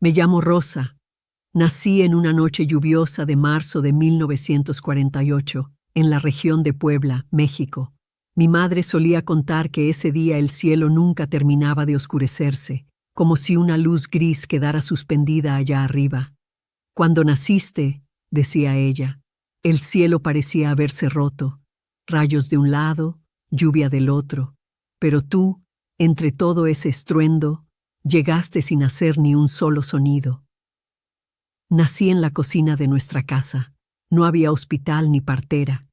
Me llamo Rosa. Nací en una noche lluviosa de marzo de 1948, en la región de Puebla, México. Mi madre solía contar que ese día el cielo nunca terminaba de oscurecerse, como si una luz gris quedara suspendida allá arriba. Cuando naciste, decía ella, el cielo parecía haberse roto, rayos de un lado, lluvia del otro, pero tú, entre todo ese estruendo, llegaste sin hacer ni un solo sonido. Nací en la cocina de nuestra casa. No había hospital ni partera.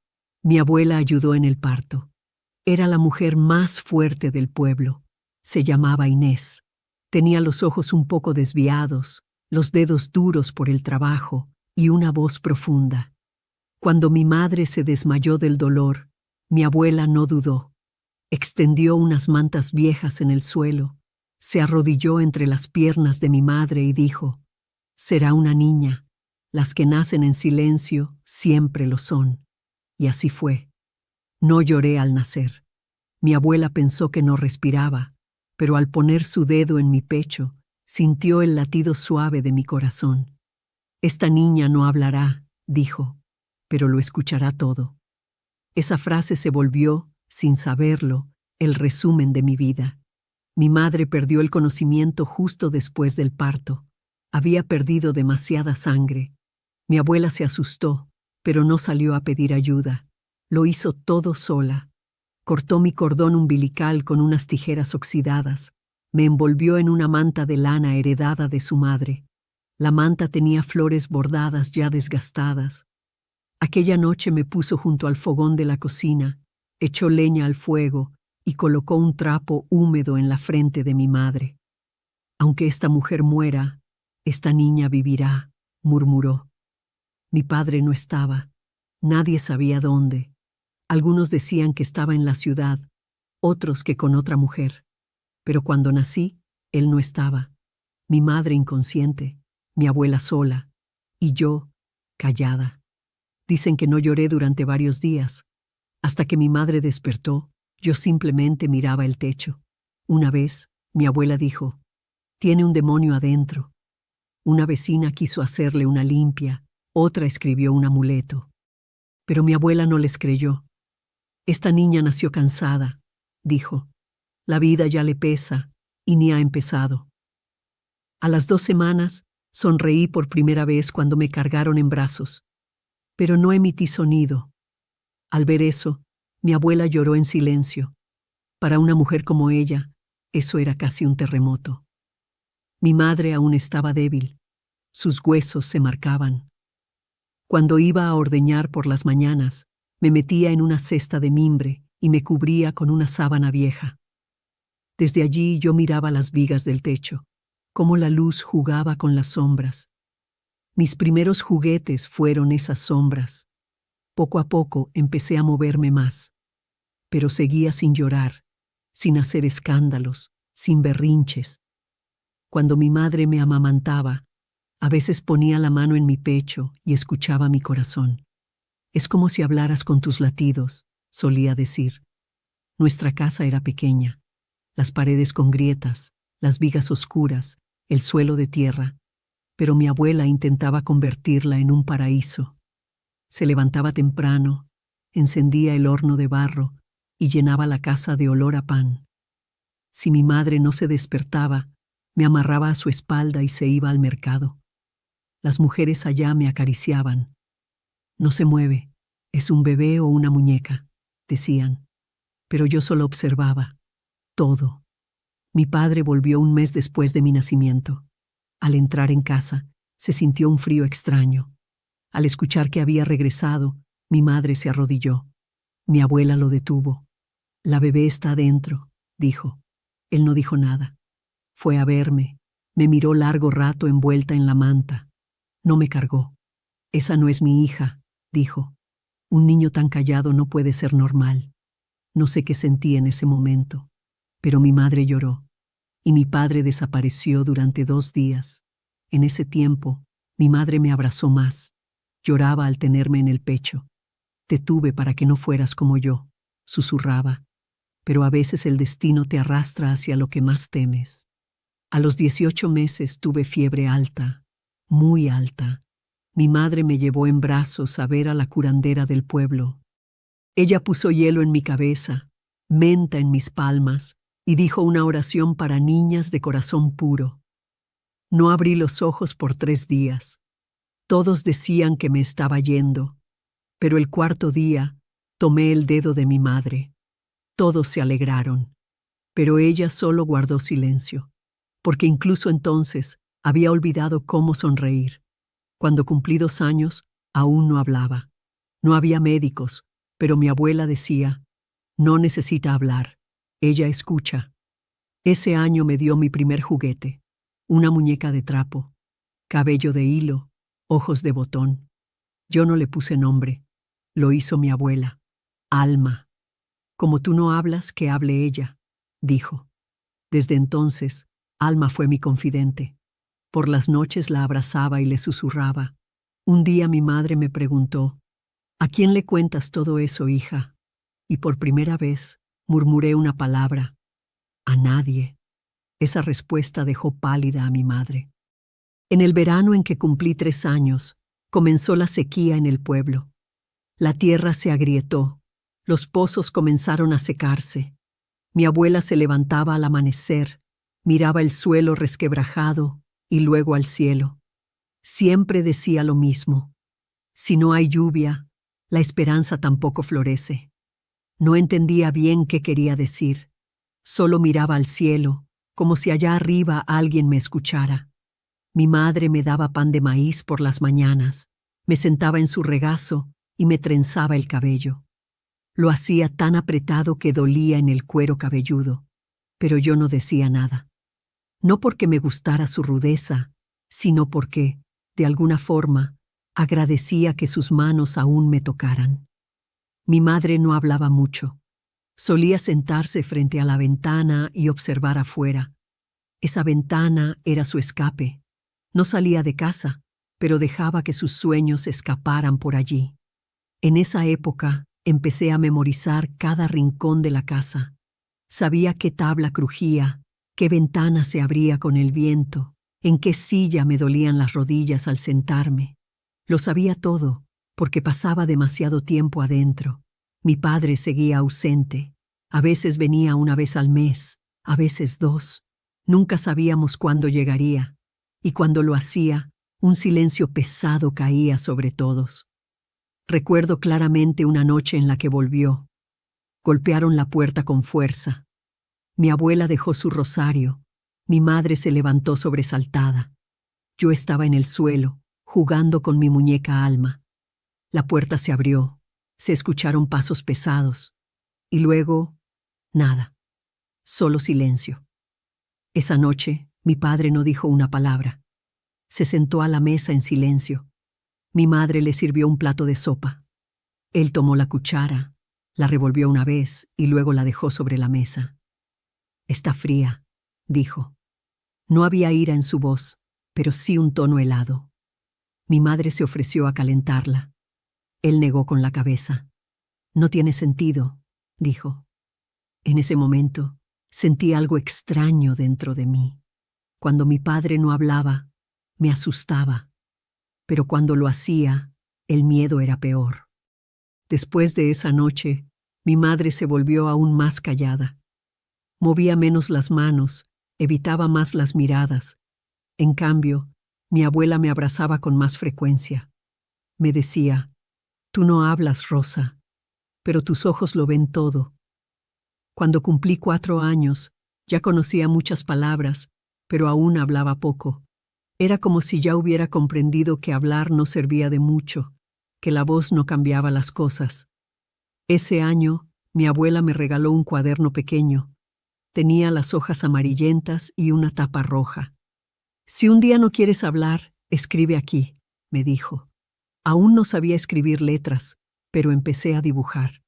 Mi abuela ayudó en el parto. Era la mujer más fuerte del pueblo. Se llamaba Inés. Tenía los ojos un poco desviados, los dedos duros por el trabajo y una voz profunda. Cuando mi madre se desmayó del dolor, mi abuela no dudó. Extendió unas mantas viejas en el suelo, se arrodilló entre las piernas de mi madre y dijo: «Será una niña. Las que nacen en silencio siempre lo son». Y así fue. No lloré al nacer. Mi abuela pensó que no respiraba, pero al poner su dedo en mi pecho, sintió el latido suave de mi corazón. «Esta niña no hablará», dijo, «pero lo escuchará todo». Esa frase se volvió, sin saberlo, el resumen de mi vida. Mi madre perdió el conocimiento justo después del parto. Había perdido demasiada sangre. Mi abuela se asustó, pero no salió a pedir ayuda. Lo hizo todo sola. Cortó mi cordón umbilical con unas tijeras oxidadas. Me envolvió en una manta de lana heredada de su madre. La manta tenía flores bordadas ya desgastadas. Aquella noche me puso junto al fogón de la cocina, echó leña al fuego y colocó un trapo húmedo en la frente de mi madre. «Aunque esta mujer muera, esta niña vivirá», murmuró. Mi padre no estaba. Nadie sabía dónde. Algunos decían que estaba en la ciudad, otros que con otra mujer. Pero cuando nací, él no estaba. Mi madre inconsciente, mi abuela sola, y yo, callada. Dicen que no lloré durante varios días. Hasta que mi madre despertó, yo simplemente miraba el techo. Una vez, mi abuela dijo: «Tiene un demonio adentro». Una vecina quiso hacerle una limpia, otra escribió un amuleto. Pero mi abuela no les creyó. «Esta niña nació cansada», dijo. «La vida ya le pesa y ni ha empezado». A las 2 semanas, sonreí por primera vez cuando me cargaron en brazos. Pero no emití sonido. Al ver eso, mi abuela lloró en silencio. Para una mujer como ella, eso era casi un terremoto. Mi madre aún estaba débil. Sus huesos se marcaban. Cuando iba a ordeñar por las mañanas, me metía en una cesta de mimbre y me cubría con una sábana vieja. Desde allí yo miraba las vigas del techo, cómo la luz jugaba con las sombras. Mis primeros juguetes fueron esas sombras. Poco a poco empecé a moverme más, pero seguía sin llorar, sin hacer escándalos, sin berrinches. Cuando mi madre me amamantaba, a veces ponía la mano en mi pecho y escuchaba mi corazón. «Es como si hablaras con tus latidos», solía decir. Nuestra casa era pequeña, las paredes con grietas, las vigas oscuras, el suelo de tierra, pero mi abuela intentaba convertirla en un paraíso. Se levantaba temprano, encendía el horno de barro y llenaba la casa de olor a pan. Si mi madre no se despertaba, me amarraba a su espalda y se iba al mercado. Las mujeres allá me acariciaban. «No se mueve, es un bebé o una muñeca», decían. Pero yo solo observaba. Todo. Mi padre volvió un mes después de mi nacimiento. Al entrar en casa, se sintió un frío extraño. Al escuchar que había regresado, mi madre se arrodilló. Mi abuela lo detuvo. «La bebé está adentro», dijo. Él no dijo nada. Fue a verme. Me miró largo rato envuelta en la manta. No me cargó. «Esa no es mi hija», dijo. «Un niño tan callado no puede ser normal». No sé qué sentí en ese momento, pero mi madre lloró, y mi padre desapareció durante 2 días. En ese tiempo, mi madre me abrazó más. Lloraba al tenerme en el pecho. «Te tuve para que no fueras como yo», susurraba. «Pero a veces el destino te arrastra hacia lo que más temes». A los 18 meses tuve fiebre alta, muy alta. Mi madre me llevó en brazos a ver a la curandera del pueblo. Ella puso hielo en mi cabeza, menta en mis palmas, y dijo una oración para niñas de corazón puro. No abrí los ojos por 3 días. Todos decían que me estaba yendo, pero el 4.º día tomé el dedo de mi madre. Todos se alegraron, pero ella solo guardó silencio, porque incluso entonces había olvidado cómo sonreír. Cuando cumplí 2 años, aún no hablaba. No había médicos, pero mi abuela decía, no necesita hablar, ella escucha. Ese año me dio mi primer juguete, una muñeca de trapo, cabello de hilo, ojos de botón. Yo no le puse nombre, lo hizo mi abuela, Alma. Como tú no hablas, que hable ella, dijo. Desde entonces, Alma fue mi confidente. Por las noches la abrazaba y le susurraba. Un día mi madre me preguntó, ¿a quién le cuentas todo eso, hija? Y por primera vez murmuré una palabra, a nadie. Esa respuesta dejó pálida a mi madre. En el verano en que cumplí 3 años, comenzó la sequía en el pueblo. La tierra se agrietó, los pozos comenzaron a secarse. Mi abuela se levantaba al amanecer, miraba el suelo resquebrajado y luego al cielo. Siempre decía lo mismo. Si no hay lluvia, la esperanza tampoco florece. No entendía bien qué quería decir. Solo miraba al cielo, como si allá arriba alguien me escuchara. Mi madre me daba pan de maíz por las mañanas, me sentaba en su regazo y me trenzaba el cabello. Lo hacía tan apretado que dolía en el cuero cabelludo, pero yo no decía nada. No porque me gustara su rudeza, sino porque, de alguna forma, agradecía que sus manos aún me tocaran. Mi madre no hablaba mucho. Solía sentarse frente a la ventana y observar afuera. Esa ventana era su escape. No salía de casa, pero dejaba que sus sueños escaparan por allí. En esa época empecé a memorizar cada rincón de la casa. Sabía qué tabla crujía, qué ventana se abría con el viento, en qué silla me dolían las rodillas al sentarme. Lo sabía todo, porque pasaba demasiado tiempo adentro. Mi padre seguía ausente. A veces venía una vez al mes, a veces 2. Nunca sabíamos cuándo llegaría, y cuando lo hacía, un silencio pesado caía sobre todos. Recuerdo claramente una noche en la que volvió. Golpearon la puerta con fuerza. Mi abuela dejó su rosario. Mi madre se levantó sobresaltada. Yo estaba en el suelo, jugando con mi muñeca Alma. La puerta se abrió. Se escucharon pasos pesados. Y luego, nada. Solo silencio. Esa noche, mi padre no dijo una palabra. Se sentó a la mesa en silencio. Mi madre le sirvió un plato de sopa. Él tomó la cuchara, la revolvió una vez y luego la dejó sobre la mesa. Está fría, dijo. No había ira en su voz, pero sí un tono helado. Mi madre se ofreció a calentarla. Él negó con la cabeza. No tiene sentido, dijo. En ese momento, sentí algo extraño dentro de mí. Cuando mi padre no hablaba, me asustaba. Pero cuando lo hacía, el miedo era peor. Después de esa noche, mi madre se volvió aún más callada. Movía menos las manos, evitaba más las miradas. En cambio, mi abuela me abrazaba con más frecuencia. Me decía, «Tú no hablas, Rosa, pero tus ojos lo ven todo». Cuando cumplí 4 años, ya conocía muchas palabras, pero aún hablaba poco. Era como si ya hubiera comprendido que hablar no servía de mucho, que la voz no cambiaba las cosas. Ese año, mi abuela me regaló un cuaderno pequeño. Tenía las hojas amarillentas y una tapa roja. «Si un día no quieres hablar, escribe aquí», me dijo. Aún no sabía escribir letras, pero empecé a dibujar.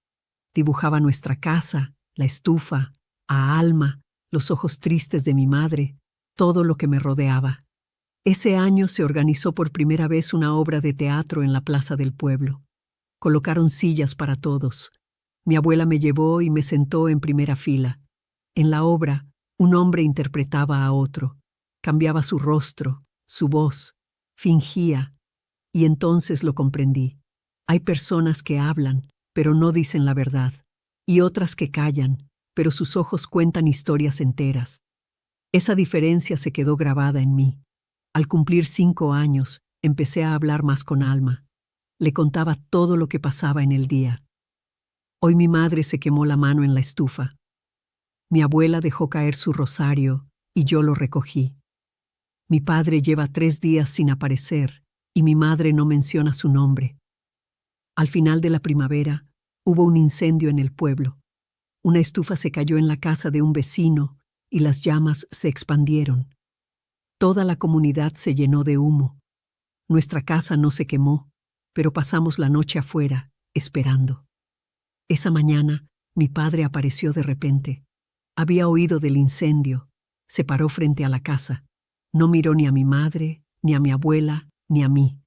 Dibujaba nuestra casa, la estufa, a Alma, los ojos tristes de mi madre, todo lo que me rodeaba. Ese año se organizó por primera vez una obra de teatro en la plaza del pueblo. Colocaron sillas para todos. Mi abuela me llevó y me sentó en primera fila. En la obra, un hombre interpretaba a otro. Cambiaba su rostro, su voz, fingía, y entonces lo comprendí. Hay personas que hablan, pero no dicen la verdad, y otras que callan, pero sus ojos cuentan historias enteras. Esa diferencia se quedó grabada en mí. Al cumplir 5 años, empecé a hablar más con Alma. Le contaba todo lo que pasaba en el día. Hoy mi madre se quemó la mano en la estufa. Mi abuela dejó caer su rosario y yo lo recogí. Mi padre lleva 3 días sin aparecer y mi madre no menciona su nombre. Al final de la primavera, hubo un incendio en el pueblo. Una estufa se cayó en la casa de un vecino y las llamas se expandieron. Toda la comunidad se llenó de humo. Nuestra casa no se quemó, pero pasamos la noche afuera, esperando. Esa mañana, mi padre apareció de repente. Había oído del incendio. Se paró frente a la casa. No miró ni a mi madre, ni a mi abuela, ni a mí.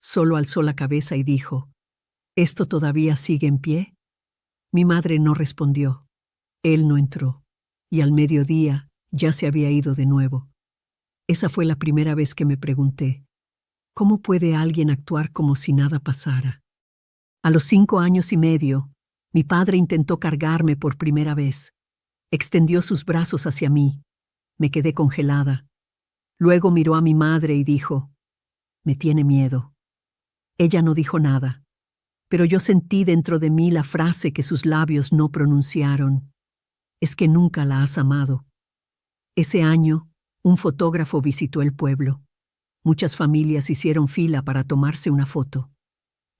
Solo alzó la cabeza y dijo, ¿esto todavía sigue en pie? Mi madre no respondió. Él no entró. Y al mediodía ya se había ido de nuevo. Esa fue la primera vez que me pregunté, ¿cómo puede alguien actuar como si nada pasara? A los 5 años y medio, mi padre intentó cargarme por primera vez. Extendió sus brazos hacia mí. Me quedé congelada. Luego miró a mi madre y dijo, «Me tiene miedo». Ella no dijo nada, pero yo sentí dentro de mí la frase que sus labios no pronunciaron. «Es que nunca la has amado». Ese año, un fotógrafo visitó el pueblo. Muchas familias hicieron fila para tomarse una foto.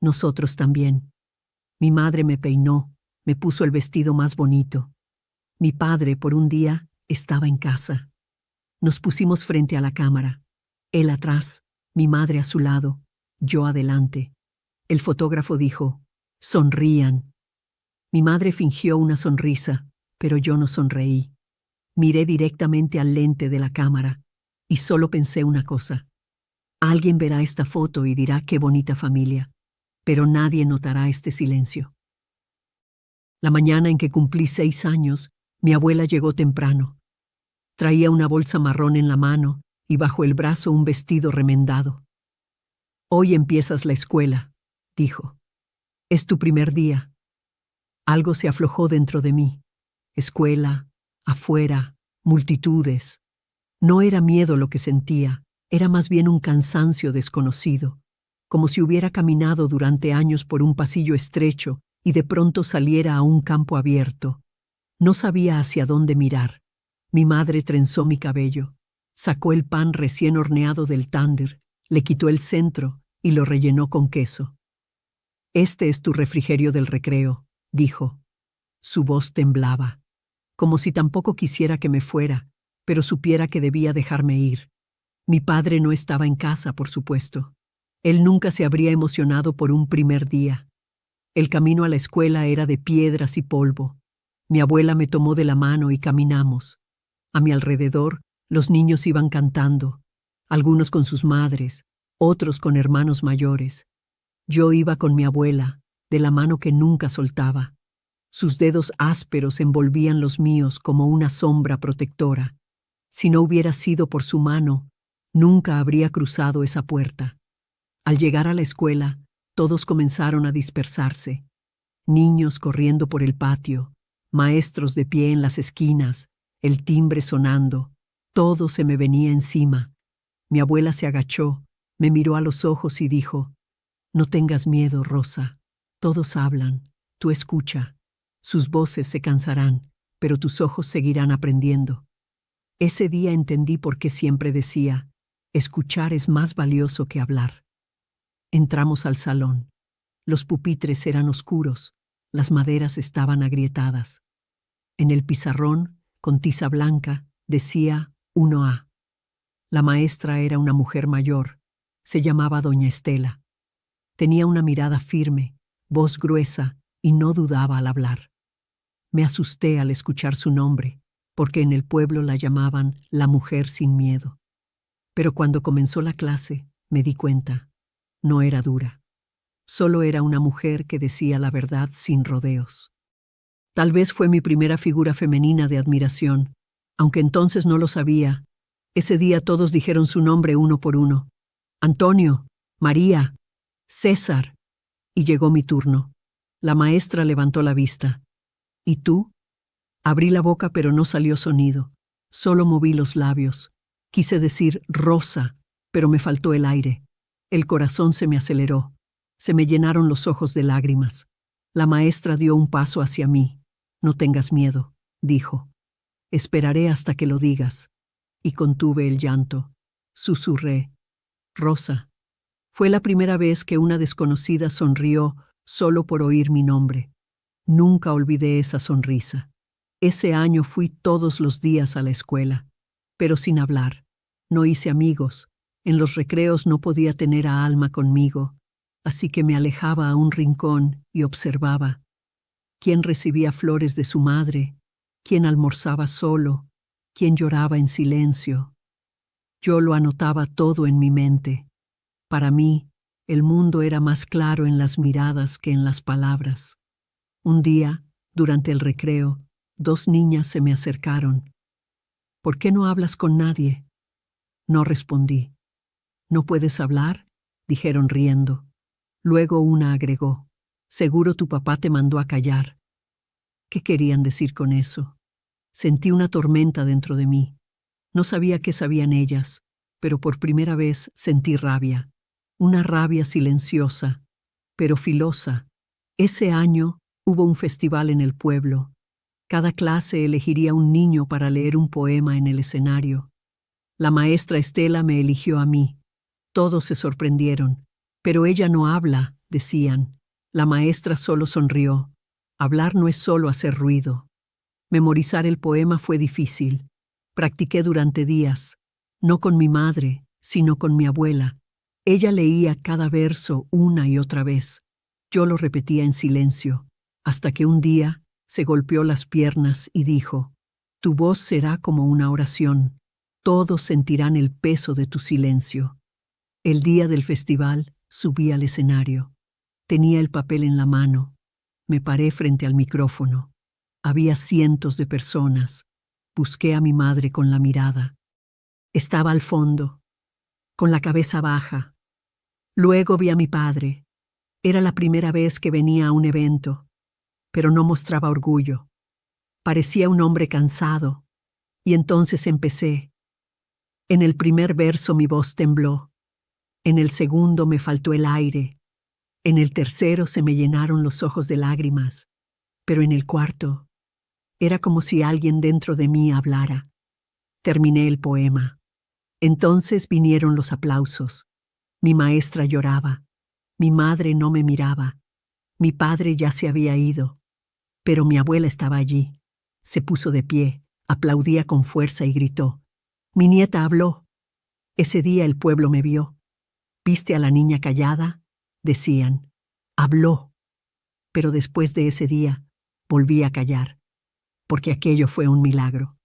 Nosotros también. Mi madre me peinó, me puso el vestido más bonito. Mi padre, por un día, estaba en casa. Nos pusimos frente a la cámara. Él atrás, mi madre a su lado, yo adelante. El fotógrafo dijo, «Sonrían». Mi madre fingió una sonrisa, pero yo no sonreí. Miré directamente al lente de la cámara y solo pensé una cosa. Alguien verá esta foto y dirá qué bonita familia, pero nadie notará este silencio. La mañana en que cumplí 6 años, mi abuela llegó temprano. Traía una bolsa marrón en la mano y bajo el brazo un vestido remendado. «Hoy empiezas la escuela», dijo. «Es tu primer día». Algo se aflojó dentro de mí. Escuela, afuera, multitudes. No era miedo lo que sentía, era más bien un cansancio desconocido, como si hubiera caminado durante años por un pasillo estrecho y de pronto saliera a un campo abierto. No sabía hacia dónde mirar. Mi madre trenzó mi cabello, sacó el pan recién horneado del tánder, le quitó el centro y lo rellenó con queso. «Este es tu refrigerio del recreo», dijo. Su voz temblaba, como si tampoco quisiera que me fuera, pero supiera que debía dejarme ir. Mi padre no estaba en casa, por supuesto. Él nunca se habría emocionado por un primer día. El camino a la escuela era de piedras y polvo. Mi abuela me tomó de la mano y caminamos. A mi alrededor, los niños iban cantando, algunos con sus madres, otros con hermanos mayores. Yo iba con mi abuela, de la mano que nunca soltaba. Sus dedos ásperos envolvían los míos como una sombra protectora. Si no hubiera sido por su mano, nunca habría cruzado esa puerta. Al llegar a la escuela, todos comenzaron a dispersarse. Niños corriendo por el patio, maestros de pie en las esquinas, el timbre sonando. Todo se me venía encima. Mi abuela se agachó, me miró a los ojos y dijo, «No tengas miedo, Rosa. Todos hablan. Tú escucha. Sus voces se cansarán, pero tus ojos seguirán aprendiendo». Ese día entendí por qué siempre decía, escuchar es más valioso que hablar. Entramos al salón. Los pupitres eran oscuros, las maderas estaban agrietadas. En el pizarrón, con tiza blanca, decía 1A. La maestra era una mujer mayor. Se llamaba doña Estela. Tenía una mirada firme, voz gruesa y no dudaba al hablar. Me asusté al escuchar su nombre, porque en el pueblo la llamaban la mujer sin miedo. Pero cuando comenzó la clase, me di cuenta. No era dura. Solo era una mujer que decía la verdad sin rodeos. Tal vez fue mi primera figura femenina de admiración, aunque entonces no lo sabía. Ese día todos dijeron su nombre uno por uno. Antonio, María, César. Y llegó mi turno. La maestra levantó la vista. ¿Y tú? Abrí la boca pero no salió sonido. Solo moví los labios. Quise decir Rosa, pero me faltó el aire. El corazón se me aceleró. Se me llenaron los ojos de lágrimas. La maestra dio un paso hacia mí. No tengas miedo, dijo. Esperaré hasta que lo digas. Y contuve el llanto. Susurré. Rosa. Fue la primera vez que una desconocida sonrió solo por oír mi nombre. Nunca olvidé esa sonrisa. Ese año fui todos los días a la escuela, pero sin hablar. No hice amigos. En los recreos no podía tener a Alma conmigo, así que me alejaba a un rincón y observaba. Quién recibía flores de su madre, quién almorzaba solo, quién lloraba en silencio. Yo lo anotaba todo en mi mente. Para mí, el mundo era más claro en las miradas que en las palabras. Un día, durante el recreo, 2 niñas se me acercaron. ¿Por qué no hablas con nadie? No respondí. ¿No puedes hablar? Dijeron riendo. Luego una agregó. Seguro tu papá te mandó a callar. ¿Qué querían decir con eso? Sentí una tormenta dentro de mí. No sabía qué sabían ellas, pero por primera vez sentí rabia. Una rabia silenciosa, pero filosa. Ese año hubo un festival en el pueblo. Cada clase elegiría un niño para leer un poema en el escenario. La maestra Estela me eligió a mí. Todos se sorprendieron. Pero ella no habla, decían. La maestra solo sonrió. Hablar no es solo hacer ruido. Memorizar el poema fue difícil. Practiqué durante días, no con mi madre, sino con mi abuela. Ella leía cada verso una y otra vez. Yo lo repetía en silencio, hasta que un día se golpeó las piernas y dijo, «Tu voz será como una oración. Todos sentirán el peso de tu silencio». El día del festival subí al escenario. Tenía el papel en la mano. Me paré frente al micrófono. Había cientos de personas. Busqué a mi madre con la mirada. Estaba al fondo, con la cabeza baja. Luego vi a mi padre. Era la primera vez que venía a un evento, pero no mostraba orgullo. Parecía un hombre cansado. Y entonces empecé. En el primer verso mi voz tembló. En el segundo me faltó el aire. En el tercero se me llenaron los ojos de lágrimas. Pero en el cuarto, era como si alguien dentro de mí hablara. Terminé el poema. Entonces vinieron los aplausos. Mi maestra lloraba. Mi madre no me miraba. Mi padre ya se había ido. Pero mi abuela estaba allí. Se puso de pie, aplaudía con fuerza y gritó. «Mi nieta habló». Ese día el pueblo me vio. «¿Viste a la niña callada?», decían. «Habló». Pero después de ese día, volví a callar. Porque aquello fue un milagro.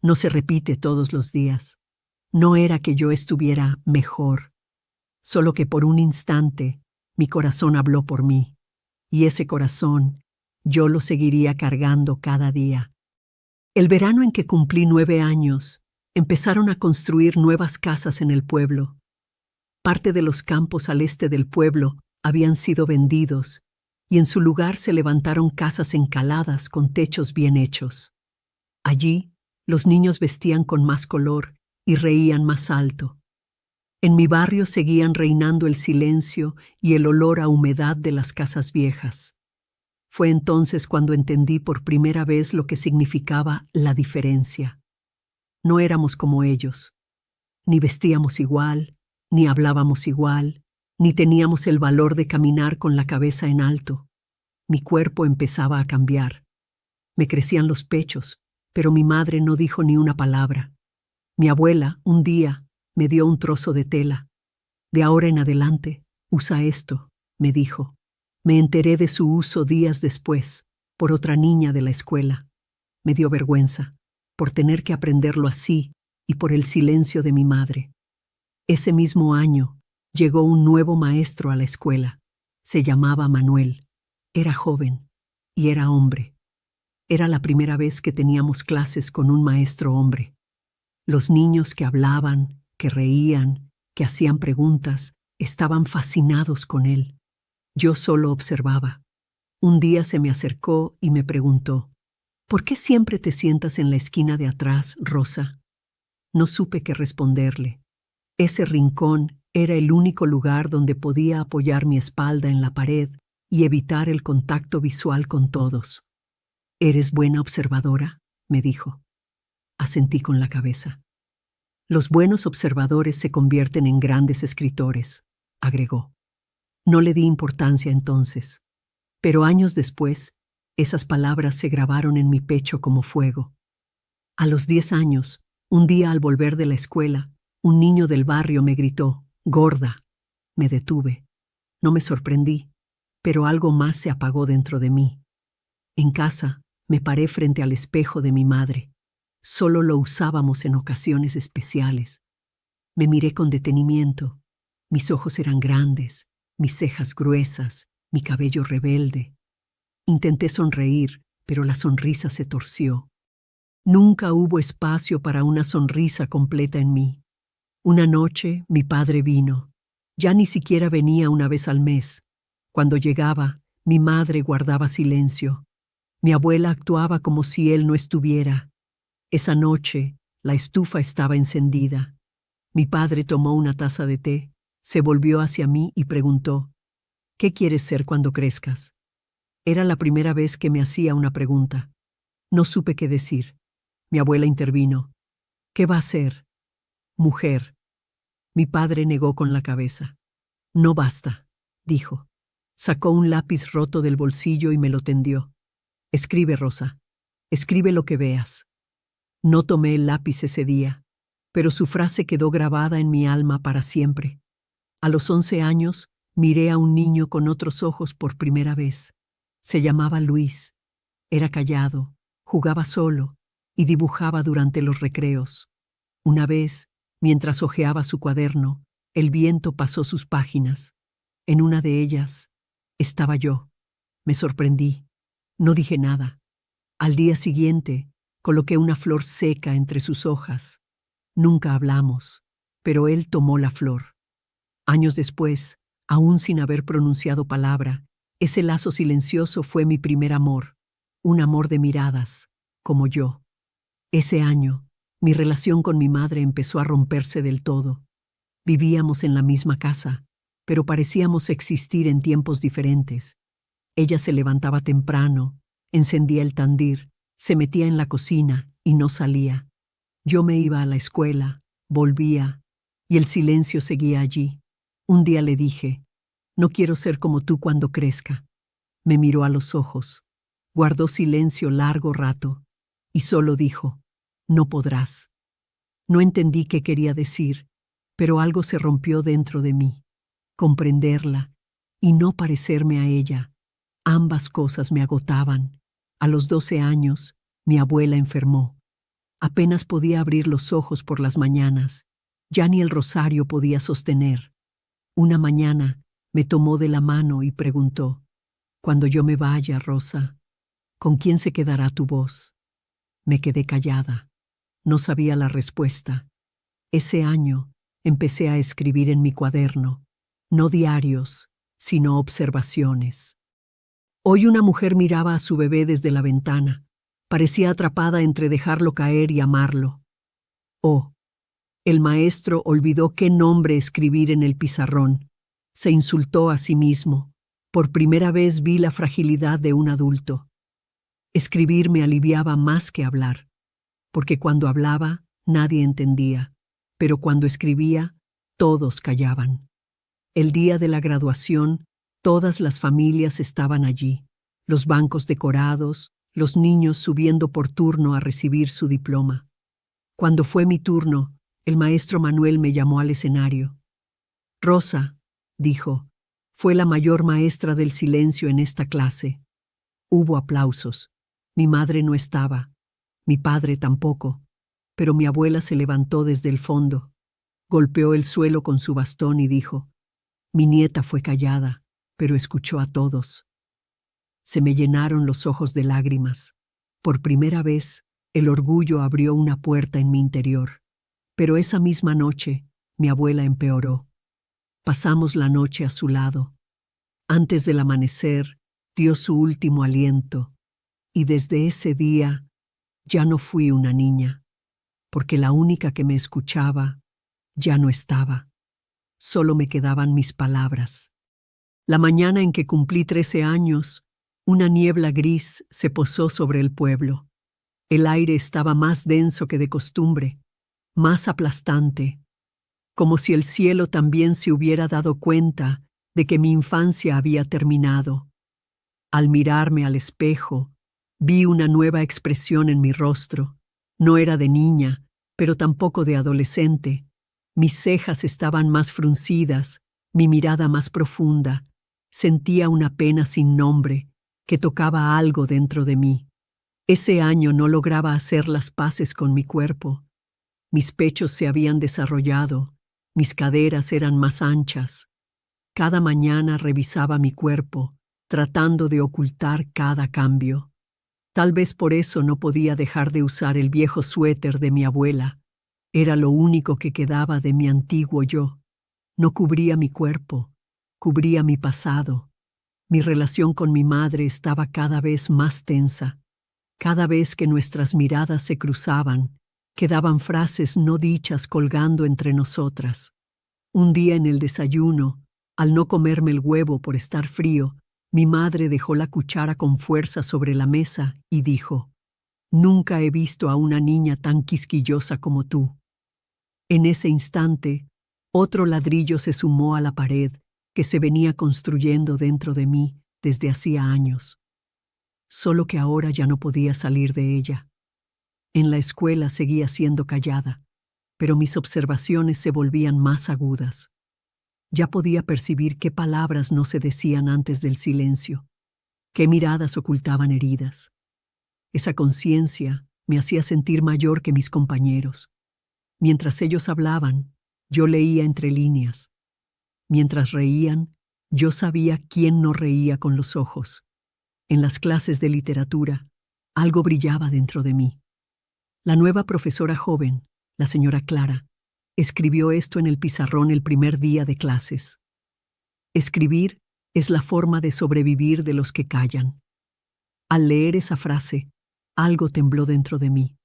No se repite todos los días. No era que yo estuviera mejor, solo que por un instante mi corazón habló por mí, y ese corazón yo lo seguiría cargando cada día. El verano en que cumplí 9 años, empezaron a construir nuevas casas en el pueblo. Parte de los campos al este del pueblo habían sido vendidos, y en su lugar se levantaron casas encaladas con techos bien hechos. Allí, los niños vestían con más color y reían más alto. En mi barrio seguían reinando el silencio y el olor a humedad de las casas viejas. Fue entonces cuando entendí por primera vez lo que significaba la diferencia. No éramos como ellos. Ni vestíamos igual, ni hablábamos igual, ni teníamos el valor de caminar con la cabeza en alto. Mi cuerpo empezaba a cambiar. Me crecían los pechos, pero mi madre no dijo ni una palabra. Mi abuela, un día, me dio un trozo de tela. «De ahora en adelante, usa esto», me dijo. Me enteré de su uso días después, por otra niña de la escuela. Me dio vergüenza, por tener que aprenderlo así y por el silencio de mi madre. Ese mismo año, llegó un nuevo maestro a la escuela. Se llamaba Manuel. Era joven y era hombre. Era la primera vez que teníamos clases con un maestro hombre. Los niños que hablaban, que reían, que hacían preguntas, estaban fascinados con él. Yo solo observaba. Un día se me acercó y me preguntó: ¿por qué siempre te sientas en la esquina de atrás, Rosa? No supe qué responderle. Ese rincón era el único lugar donde podía apoyar mi espalda en la pared y evitar el contacto visual con todos. ¿Eres buena observadora?, me dijo. Asentí con la cabeza. Los buenos observadores se convierten en grandes escritores, agregó. No le di importancia entonces, pero años después, esas palabras se grabaron en mi pecho como fuego. A los 10 años, un día al volver de la escuela, un niño del barrio me gritó: «¡Gorda!». Me detuve. No me sorprendí, pero algo más se apagó dentro de mí. En casa, me paré frente al espejo de mi madre. Solo lo usábamos en ocasiones especiales. Me miré con detenimiento. Mis ojos eran grandes, mis cejas gruesas, mi cabello rebelde. Intenté sonreír, pero la sonrisa se torció. Nunca hubo espacio para una sonrisa completa en mí. Una noche mi padre vino. Ya ni siquiera venía una vez al mes. Cuando llegaba, mi madre guardaba silencio. Mi abuela actuaba como si él no estuviera. Esa noche, la estufa estaba encendida. Mi padre tomó una taza de té, se volvió hacia mí y preguntó: «¿Qué quieres ser cuando crezcas?». Era la primera vez que me hacía una pregunta. No supe qué decir. Mi abuela intervino: «¿Qué va a ser?». «Mujer». Mi padre negó con la cabeza. «No basta», dijo. Sacó un lápiz roto del bolsillo y me lo tendió. «Escribe, Rosa. Escribe lo que veas». No tomé el lápiz ese día, pero su frase quedó grabada en mi alma para siempre. A los 11 años, miré a un niño con otros ojos por primera vez. Se llamaba Luis. Era callado, jugaba solo y dibujaba durante los recreos. Una vez, mientras hojeaba su cuaderno, el viento pasó sus páginas. En una de ellas estaba yo. Me sorprendí. No dije nada. Al día siguiente, coloqué una flor seca entre sus hojas. Nunca hablamos, pero él tomó la flor. Años después, aún sin haber pronunciado palabra, ese lazo silencioso fue mi primer amor, un amor de miradas, como yo. Ese año, mi relación con mi madre empezó a romperse del todo. Vivíamos en la misma casa, pero parecíamos existir en tiempos diferentes. Ella se levantaba temprano, encendía el tandir, se metía en la cocina y no salía. Yo me iba a la escuela, volvía, y el silencio seguía allí. Un día le dije: «No quiero ser como tú cuando crezca». Me miró a los ojos, guardó silencio largo rato, y solo dijo: «No podrás». No entendí qué quería decir, pero algo se rompió dentro de mí. Comprenderla y no parecerme a ella. Ambas cosas me agotaban. A los 12 años, mi abuela enfermó. Apenas podía abrir los ojos por las mañanas. Ya ni el rosario podía sostener. Una mañana me tomó de la mano y preguntó: «Cuando yo me vaya, Rosa, ¿con quién se quedará tu voz?». Me quedé callada. No sabía la respuesta. Ese año empecé a escribir en mi cuaderno, no diarios, sino observaciones. Hoy una mujer miraba a su bebé desde la ventana. Parecía atrapada entre dejarlo caer y amarlo. Oh, el maestro olvidó qué nombre escribir en el pizarrón. Se insultó a sí mismo. Por primera vez vi la fragilidad de un adulto. Escribir me aliviaba más que hablar, porque cuando hablaba nadie entendía, pero cuando escribía todos callaban. El día de la graduación, todas las familias estaban allí, los bancos decorados, los niños subiendo por turno a recibir su diploma. Cuando fue mi turno, el maestro Manuel me llamó al escenario. «Rosa», dijo, «fue la mayor maestra del silencio en esta clase». Hubo aplausos. Mi madre no estaba, mi padre tampoco, pero mi abuela se levantó desde el fondo, golpeó el suelo con su bastón y dijo: «Mi nieta fue callada, pero escuchó a todos». Se me llenaron los ojos de lágrimas. Por primera vez, el orgullo abrió una puerta en mi interior. Pero esa misma noche, mi abuela empeoró. Pasamos la noche a su lado. Antes del amanecer, dio su último aliento, y desde ese día ya no fui una niña, porque la única que me escuchaba ya no estaba. Solo me quedaban mis palabras. La mañana en que cumplí 13 años, una niebla gris se posó sobre el pueblo. El aire estaba más denso que de costumbre, más aplastante, como si el cielo también se hubiera dado cuenta de que mi infancia había terminado. Al mirarme al espejo, vi una nueva expresión en mi rostro. No era de niña, pero tampoco de adolescente. Mis cejas estaban más fruncidas, mi mirada más profunda. Sentía una pena sin nombre que tocaba algo dentro de mí. Ese año no lograba hacer las paces con mi cuerpo. Mis pechos se habían desarrollado, mis caderas eran más anchas. Cada mañana revisaba mi cuerpo, tratando de ocultar cada cambio. Tal vez por eso no podía dejar de usar el viejo suéter de mi abuela. Era lo único que quedaba de mi antiguo yo. No cubría mi cuerpo, cubría mi pasado. Mi relación con mi madre estaba cada vez más tensa. Cada vez que nuestras miradas se cruzaban, quedaban frases no dichas colgando entre nosotras. Un día en el desayuno, al no comerme el huevo por estar frío, mi madre dejó la cuchara con fuerza sobre la mesa y dijo: «Nunca he visto a una niña tan quisquillosa como tú». En ese instante, otro ladrillo se sumó a la pared que se venía construyendo dentro de mí desde hacía años. Solo que ahora ya no podía salir de ella. En la escuela seguía siendo callada, pero mis observaciones se volvían más agudas. Ya podía percibir qué palabras no se decían antes del silencio, qué miradas ocultaban heridas. Esa conciencia me hacía sentir mayor que mis compañeros. Mientras ellos hablaban, yo leía entre líneas. Mientras reían, yo sabía quién no reía con los ojos. En las clases de literatura, algo brillaba dentro de mí. La nueva profesora joven, la señora Clara, escribió esto en el pizarrón el primer día de clases. Escribir es la forma de sobrevivir de los que callan. Al leer esa frase, algo tembló dentro de mí,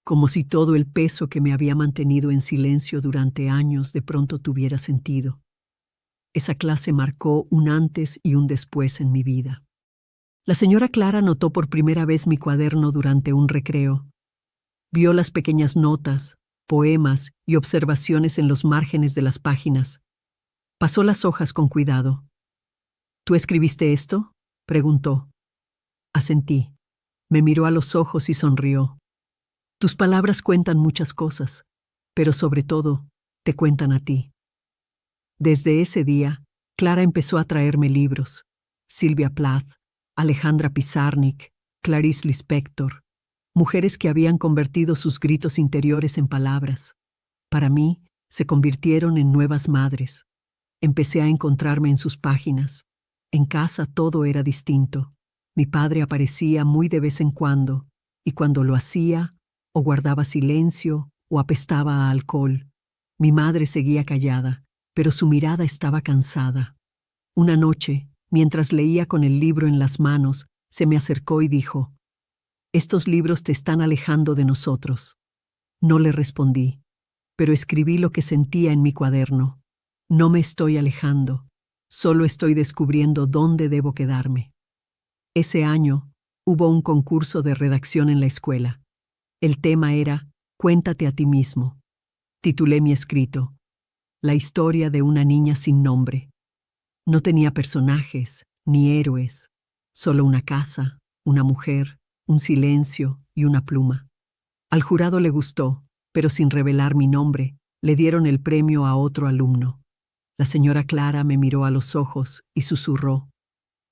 como si todo el peso que me había mantenido en silencio durante años de pronto tuviera sentido. Esa clase marcó un antes y un después en mi vida. La señora Clara notó por primera vez mi cuaderno durante un recreo. Vio las pequeñas notas, poemas y observaciones en los márgenes de las páginas. Pasó las hojas con cuidado. «¿Tú escribiste esto?», preguntó. Asentí. Me miró a los ojos y sonrió. «Tus palabras cuentan muchas cosas, pero sobre todo, te cuentan a ti». Desde ese día, Clara empezó a traerme libros. Silvia Plath, Alejandra Pizarnik, Clarice Lispector, mujeres que habían convertido sus gritos interiores en palabras. Para mí, se convirtieron en nuevas madres. Empecé a encontrarme en sus páginas. En casa todo era distinto. Mi padre aparecía muy de vez en cuando, y cuando lo hacía, o guardaba silencio o apestaba a alcohol. Mi madre seguía callada, pero su mirada estaba cansada. Una noche, mientras leía con el libro en las manos, se me acercó y dijo: «Estos libros te están alejando de nosotros». No le respondí, pero escribí lo que sentía en mi cuaderno. No me estoy alejando, solo estoy descubriendo dónde debo quedarme. Ese año, hubo un concurso de redacción en la escuela. El tema era «Cuéntate a ti mismo». Titulé mi escrito «La historia de una niña sin nombre». No tenía personajes, ni héroes, solo una casa, una mujer, un silencio y una pluma. Al jurado le gustó, pero sin revelar mi nombre, le dieron el premio a otro alumno. La señora Clara me miró a los ojos y susurró: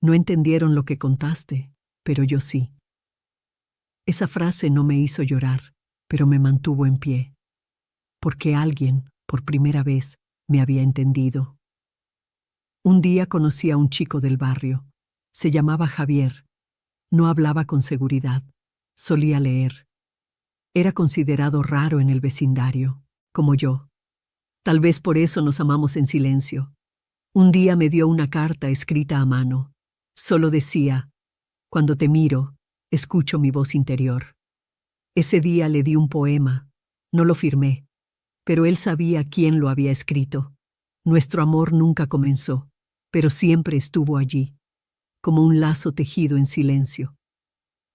«No entendieron lo que contaste, pero yo sí». Esa frase no me hizo llorar, pero me mantuvo en pie, porque alguien, por primera vez, me había entendido. Un día conocí a un chico del barrio. Se llamaba Javier. No hablaba con seguridad. Solía leer. Era considerado raro en el vecindario. como yo. Tal vez por eso nos amamos en silencio. Un día me dio una carta escrita a mano. Solo decía: cuando te miro, escucho mi voz interior. Ese día le di un poema. No lo firmé, pero él sabía quién lo había escrito. Nuestro amor nunca comenzó, pero siempre estuvo allí, como un lazo tejido en silencio.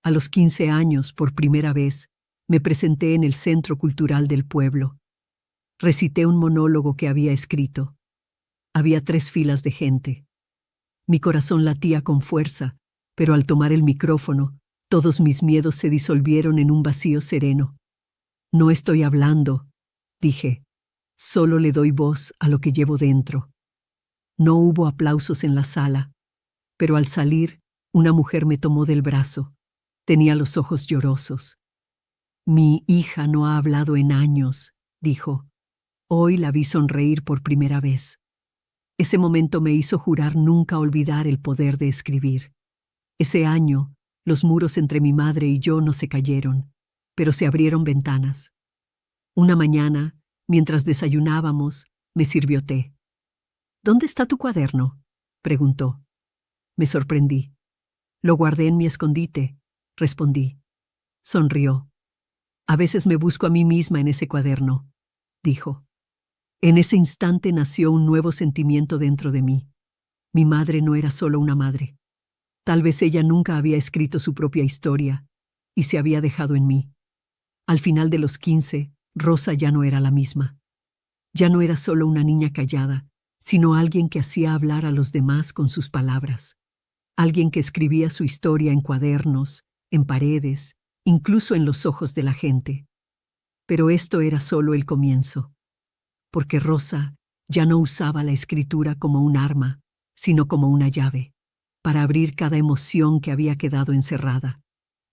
A los 15 años, por primera vez, me presenté en el Centro Cultural del pueblo. Recité un monólogo que había escrito. Había 3 filas de gente. Mi corazón latía con fuerza, pero al tomar el micrófono, todos mis miedos se disolvieron en un vacío sereno. No estoy hablando, dije. Solo le doy voz a lo que llevo dentro. No hubo aplausos en la sala, pero al salir, una mujer me tomó del brazo. Tenía los ojos llorosos. Mi hija no ha hablado en años, dijo. Hoy la vi sonreír por primera vez. Ese momento me hizo jurar nunca olvidar el poder de escribir. Ese año, los muros entre mi madre y yo no se cayeron, pero se abrieron ventanas. Una mañana, mientras desayunábamos, me sirvió té. «¿Dónde está tu cuaderno?», preguntó. Me sorprendí. «Lo guardé en mi escondite», respondí. Sonrió. «A veces me busco a mí misma en ese cuaderno», dijo. En ese instante nació un nuevo sentimiento dentro de mí. Mi madre no era solo una madre. Tal vez ella nunca había escrito su propia historia y se había dejado en mí. Al final de los 15, Rosa ya no era la misma. Ya no era solo una niña callada, sino alguien que hacía hablar a los demás con sus palabras. Alguien que escribía su historia en cuadernos, en paredes, incluso en los ojos de la gente. Pero esto era solo el comienzo. Porque Rosa ya no usaba la escritura como un arma, sino como una llave, para abrir cada emoción que había quedado encerrada.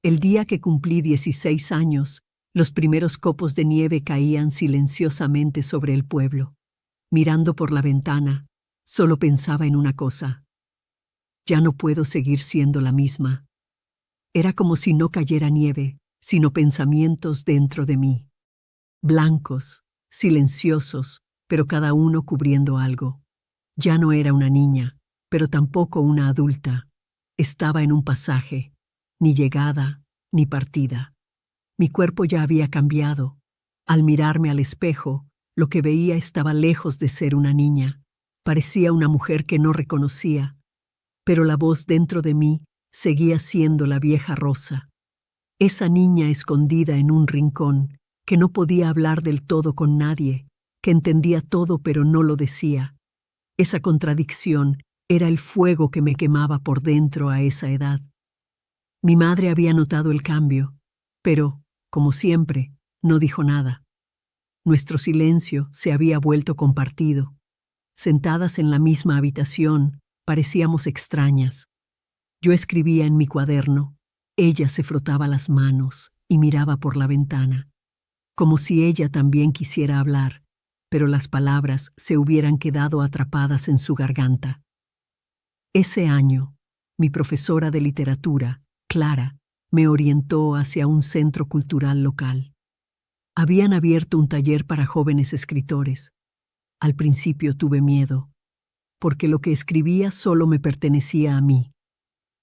El día que cumplí 16 años, los primeros copos de nieve caían silenciosamente sobre el pueblo. Mirando por la ventana, solo pensaba en una cosa. Ya no puedo seguir siendo la misma. Era como si no cayera nieve, sino pensamientos dentro de mí. Blancos, silenciosos, pero cada uno cubriendo algo. Ya no era una niña, pero tampoco una adulta. Estaba en un pasaje, ni llegada, ni partida. Mi cuerpo ya había cambiado. Al mirarme al espejo, lo que veía estaba lejos de ser una niña. Parecía una mujer que no reconocía, pero la voz dentro de mí seguía siendo la vieja Rosa. Esa niña escondida en un rincón, que no podía hablar del todo con nadie, que entendía todo pero no lo decía. Esa contradicción era el fuego que me quemaba por dentro a esa edad. Mi madre había notado el cambio, pero, como siempre, no dijo nada. Nuestro silencio se había vuelto compartido. Sentadas en la misma habitación, parecíamos extrañas. Yo escribía en mi cuaderno, ella se frotaba las manos y miraba por la ventana, como si ella también quisiera hablar, pero las palabras se hubieran quedado atrapadas en su garganta. Ese año, mi profesora de literatura, Clara, me orientó hacia un centro cultural local. Habían abierto un taller para jóvenes escritores. Al principio tuve miedo, porque lo que escribía solo me pertenecía a mí.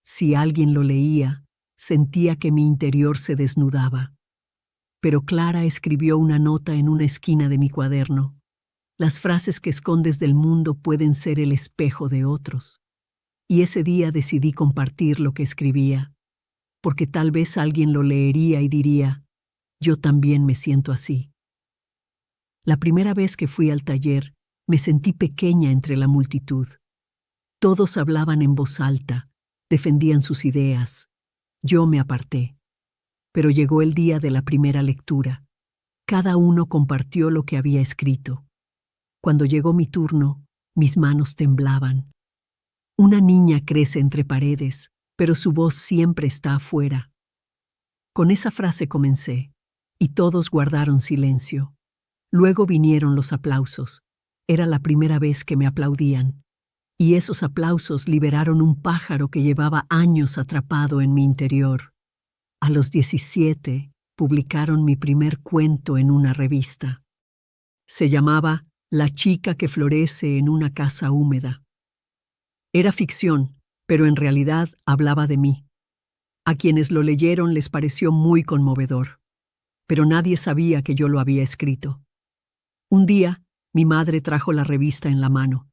Si alguien lo leía, sentía que mi interior se desnudaba. Pero Clara escribió una nota en una esquina de mi cuaderno. Las frases que escondes del mundo pueden ser el espejo de otros. Y ese día decidí compartir lo que escribía, porque tal vez alguien lo leería y diría, yo también me siento así. La primera vez que fui al taller, me sentí pequeña entre la multitud. Todos hablaban en voz alta, defendían sus ideas. Yo me aparté. Pero llegó el día de la primera lectura. Cada uno compartió lo que había escrito. Cuando llegó mi turno, mis manos temblaban. Una niña crece entre paredes, pero su voz siempre está afuera. Con esa frase comencé, y todos guardaron silencio. Luego vinieron los aplausos. Era la primera vez que me aplaudían. Y esos aplausos liberaron un pájaro que llevaba años atrapado en mi interior. A los 17, publicaron mi primer cuento en una revista. Se llamaba La chica que florece en una casa húmeda. Era ficción, pero en realidad hablaba de mí. A quienes lo leyeron les pareció muy conmovedor, pero nadie sabía que yo lo había escrito. Un día, mi madre trajo la revista en la mano.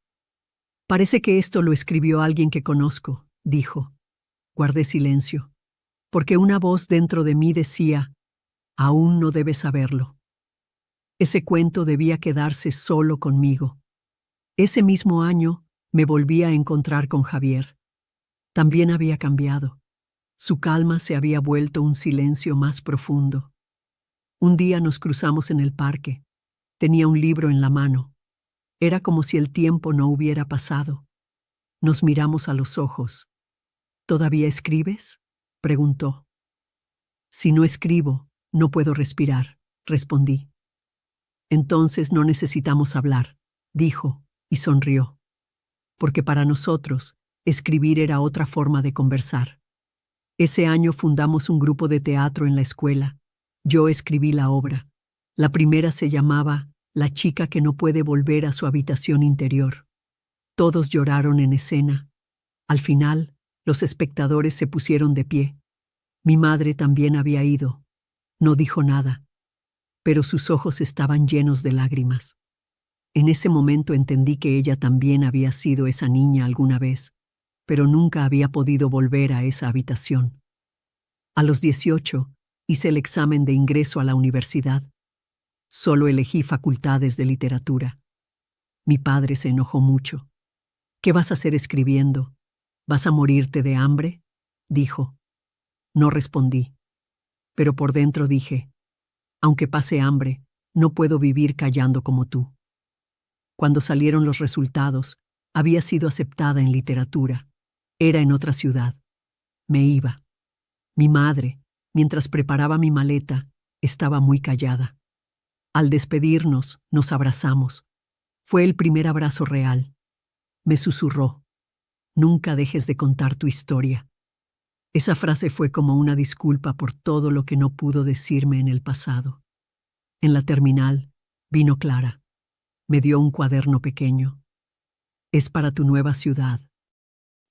«Parece que esto lo escribió alguien que conozco», dijo. Guardé silencio, porque una voz dentro de mí decía, «Aún no debes saberlo». Ese cuento debía quedarse solo conmigo. Ese mismo año me volví a encontrar con Javier. También había cambiado. Su calma se había vuelto un silencio más profundo. Un día nos cruzamos en el parque. Tenía un libro en la mano. Era como si el tiempo no hubiera pasado. Nos miramos a los ojos. «¿Todavía escribes?», preguntó. «Si no escribo, no puedo respirar», respondí. «Entonces no necesitamos hablar», dijo, y sonrió. Porque para nosotros, escribir era otra forma de conversar. Ese año fundamos un grupo de teatro en la escuela. Yo escribí la obra. La primera se llamaba La chica que no puede volver a su habitación interior. Todos lloraron en escena. Al final, los espectadores se pusieron de pie. Mi madre también había ido. No dijo nada, pero sus ojos estaban llenos de lágrimas. En ese momento entendí que ella también había sido esa niña alguna vez, pero nunca había podido volver a esa habitación. A los 18, hice el examen de ingreso a la universidad. Solo elegí facultades de literatura. Mi padre se enojó mucho. «¿Qué vas a hacer escribiendo? ¿Vas a morirte de hambre?», dijo. No respondí, pero por dentro dije, «Aunque pase hambre, no puedo vivir callando como tú». Cuando salieron los resultados, había sido aceptada en literatura. Era en otra ciudad. Me iba. Mi madre, mientras preparaba mi maleta, estaba muy callada. Al despedirnos, nos abrazamos. Fue el primer abrazo real. Me susurró, «Nunca dejes de contar tu historia». Esa frase fue como una disculpa por todo lo que no pudo decirme en el pasado. En la terminal, vino Clara. Me dio un cuaderno pequeño. «Es para tu nueva ciudad».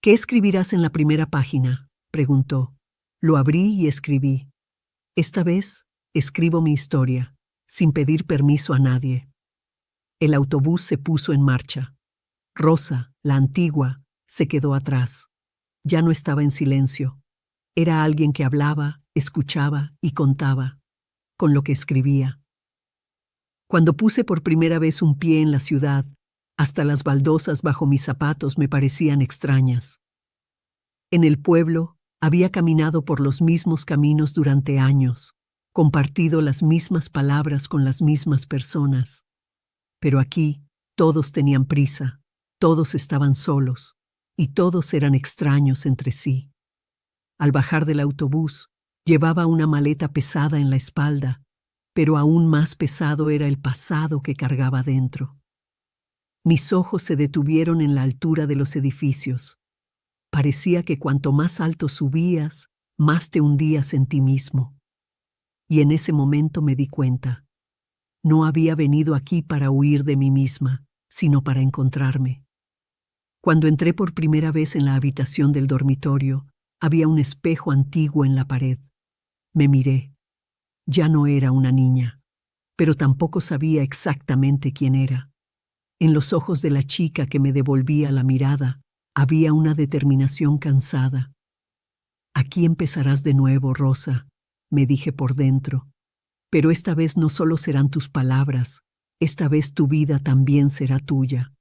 «¿Qué escribirás en la primera página?», preguntó. Lo abrí y escribí. Esta vez, escribo mi historia, sin pedir permiso a nadie. El autobús se puso en marcha. Rosa, la antigua, se quedó atrás. Ya no estaba en silencio. Era alguien que hablaba, escuchaba y contaba, con lo que escribía. Cuando puse por primera vez un pie en la ciudad, hasta las baldosas bajo mis zapatos me parecían extrañas. En el pueblo, había caminado por los mismos caminos durante años, compartido las mismas palabras con las mismas personas. Pero aquí, todos tenían prisa, todos estaban solos, y todos eran extraños entre sí. Al bajar del autobús, llevaba una maleta pesada en la espalda, pero aún más pesado era el pasado que cargaba dentro. Mis ojos se detuvieron en la altura de los edificios. Parecía que cuanto más alto subías, más te hundías en ti mismo. Y en ese momento me di cuenta. No había venido aquí para huir de mí misma, sino para encontrarme. Cuando entré por primera vez en la habitación del dormitorio, había un espejo antiguo en la pared. Me miré. Ya no era una niña, pero tampoco sabía exactamente quién era. En los ojos de la chica que me devolvía la mirada, había una determinación cansada. «Aquí empezarás de nuevo, Rosa», me dije por dentro. «Pero esta vez no solo serán tus palabras, esta vez tu vida también será tuya».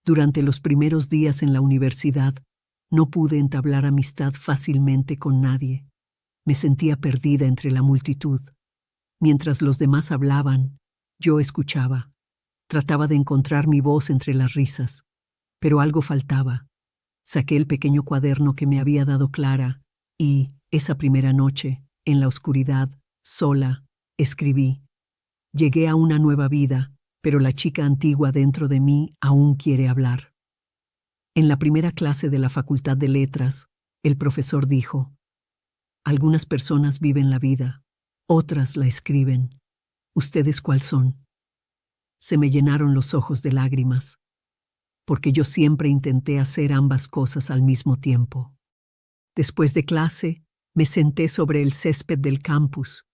Durante los primeros días en la universidad, no pude entablar amistad fácilmente con nadie. Me sentía perdida entre la multitud. Mientras los demás hablaban, yo escuchaba. Trataba de encontrar mi voz entre las risas, pero algo faltaba. Saqué el pequeño cuaderno que me había dado Clara y, esa primera noche, en la oscuridad, sola, escribí. Llegué a una nueva vida, pero la chica antigua dentro de mí aún quiere hablar. En la primera clase de la Facultad de Letras, el profesor dijo: «Algunas personas viven la vida, otras la escriben. ¿Ustedes cuál son?». se me llenaron los ojos de lágrimas, porque yo siempre intenté hacer ambas cosas al mismo tiempo. Después de clase, me senté sobre el césped del campus.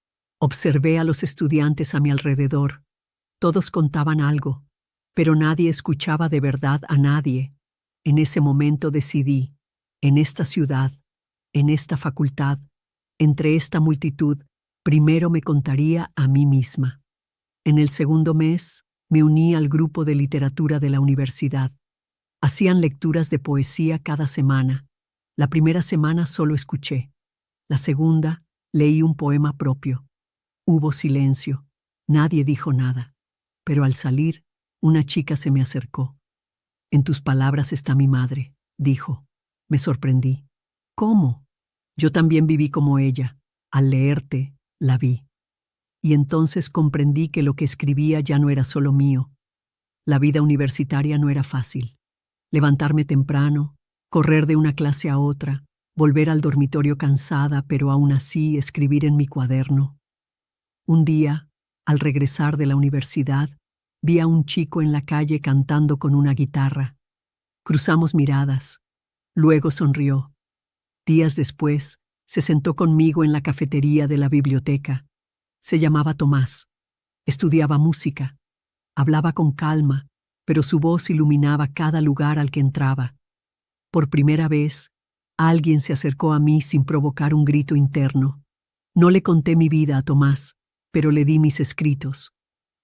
Observé a los estudiantes a mi alrededor. Todos contaban algo, pero nadie escuchaba de verdad a nadie. En ese momento decidí, en esta ciudad, en esta facultad, entre esta multitud, primero me contaría a mí misma. En el segundo mes, me uní al grupo de literatura de la universidad. Hacían lecturas de poesía cada semana. La primera semana solo escuché. La segunda, leí un poema propio. Hubo silencio. Nadie dijo nada. Pero al salir, una chica se me acercó. «En tus palabras está mi madre», dijo. Me sorprendí. «¿Cómo?» Yo también viví como ella. Al leerte, la vi. Y entonces comprendí que lo que escribía ya no era solo mío. La vida universitaria no era fácil. Levantarme temprano, correr de una clase a otra, volver al dormitorio cansada, pero aún así escribir en mi cuaderno. Un día, al regresar de la universidad, vi a un chico en la calle cantando con una guitarra. Cruzamos miradas. Luego sonrió. Días después, se sentó conmigo en la cafetería de la biblioteca. Se llamaba Tomás. Estudiaba música. Hablaba con calma, pero su voz iluminaba cada lugar al que entraba. Por primera vez, alguien se acercó a mí sin provocar un grito interno. No le conté mi vida a Tomás, pero le di mis escritos.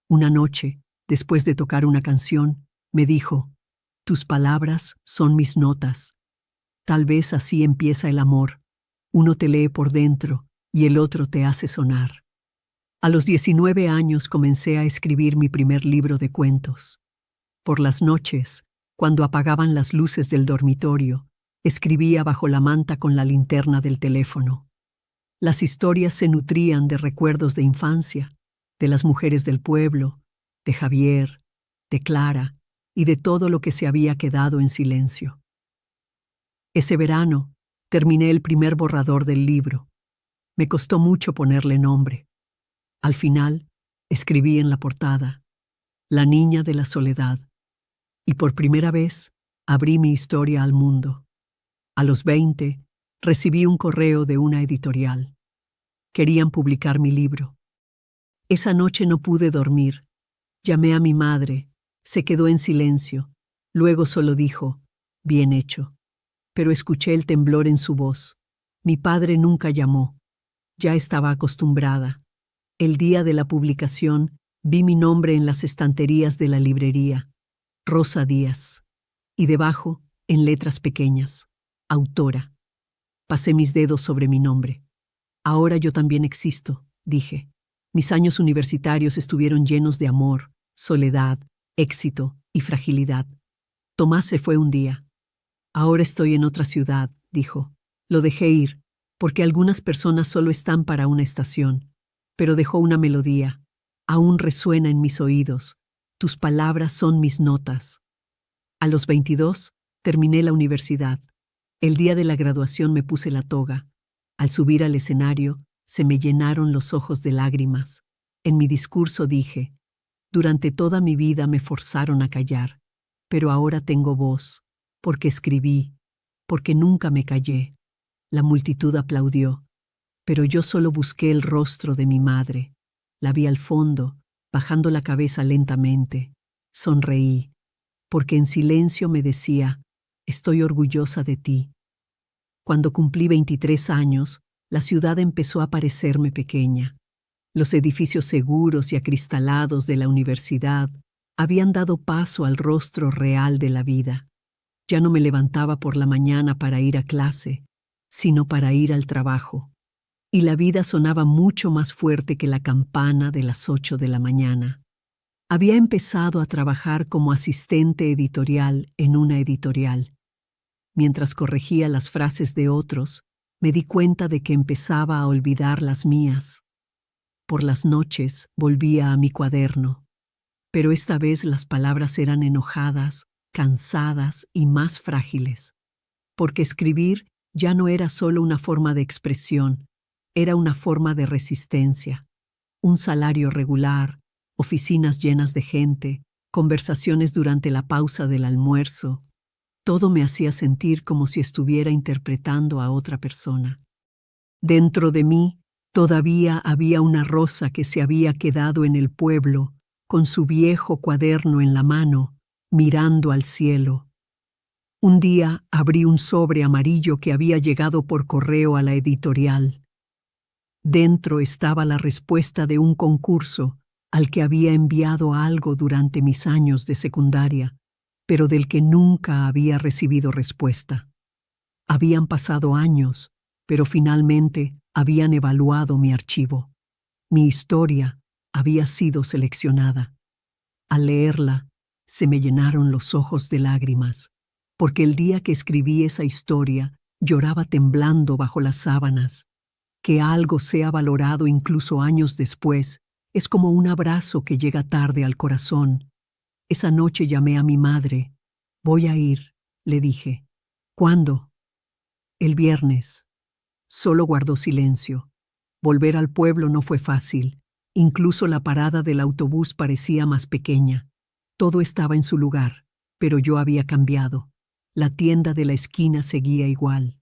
Una noche, después de tocar una canción, me dijo: «Tus palabras son mis notas». Tal vez así empieza el amor. Uno te lee por dentro y el otro te hace sonar. A los 19 años comencé a escribir mi primer libro de cuentos. Por las noches, cuando apagaban las luces del dormitorio, escribía bajo la manta con la linterna del teléfono. Las historias se nutrían de recuerdos de infancia, de las mujeres del pueblo, de Javier, de Clara y de todo lo que se había quedado en silencio. Ese verano, terminé el primer borrador del libro. Me costó mucho ponerle nombre. Al final, escribí en la portada: «La niña de la soledad». Y por primera vez, abrí mi historia al mundo. A los 20, recibí un correo de una editorial. Querían publicar mi libro. Esa noche no pude dormir. Llamé a mi madre. Se quedó en silencio. Luego solo dijo: «Bien hecho». Pero escuché el temblor en su voz. Mi padre nunca llamó. Ya estaba acostumbrada. El día de la publicación, vi mi nombre en las estanterías de la librería: Rosa Díaz. Y debajo, en letras pequeñas: autora. Pasé mis dedos sobre mi nombre. Ahora yo también existo, dije. Mis años universitarios estuvieron llenos de amor, soledad, éxito y fragilidad. Tomás se fue un día. Ahora estoy en otra ciudad, dijo. Lo dejé ir, porque algunas personas solo están para una estación. Pero dejó una melodía. Aún resuena en mis oídos. Tus palabras son mis notas. A los 22, terminé la universidad. El día de la graduación me puse la toga. Al subir al escenario, se me llenaron los ojos de lágrimas. En mi discurso dije: «Durante toda mi vida me forzaron a callar, pero ahora tengo voz, porque escribí, porque nunca me callé». La multitud aplaudió, pero yo solo busqué el rostro de mi madre. La vi al fondo, bajando la cabeza lentamente. Sonreí, porque en silencio me decía: «Estoy orgullosa de ti». Cuando cumplí 23 años, la ciudad empezó a parecerme pequeña. Los edificios seguros y acristalados de la universidad habían dado paso al rostro real de la vida. Ya no me levantaba por la mañana para ir a clase, sino para ir al trabajo. Y la vida sonaba mucho más fuerte que la campana de las 8 de la mañana. Había empezado a trabajar como asistente editorial en una editorial. Mientras corregía las frases de otros, me di cuenta de que empezaba a olvidar las mías. Por las noches volvía a mi cuaderno, pero esta vez las palabras eran enojadas, cansadas y más frágiles, porque escribir ya no era solo una forma de expresión, era una forma de resistencia. Un salario regular, oficinas llenas de gente, conversaciones durante la pausa del almuerzo. Todo me hacía sentir como si estuviera interpretando a otra persona. Dentro de mí todavía había una Rosa que se había quedado en el pueblo, con su viejo cuaderno en la mano, mirando al cielo. Un día abrí un sobre amarillo que había llegado por correo a la editorial. Dentro estaba la respuesta de un concurso al que había enviado algo durante mis años de secundaria, pero del que nunca había recibido respuesta. Habían pasado años, pero finalmente habían evaluado mi archivo. Mi historia había sido seleccionada. Al leerla, se me llenaron los ojos de lágrimas, porque el día que escribí esa historia lloraba temblando bajo las sábanas. Que algo sea valorado incluso años después es como un abrazo que llega tarde al corazón. Esa noche llamé a mi madre. «Voy a ir», le dije. «¿Cuándo?» «El viernes». Solo guardó silencio. Volver al pueblo no fue fácil. Incluso la parada del autobús parecía más pequeña. Todo estaba en su lugar, pero yo había cambiado. La tienda de la esquina seguía igual.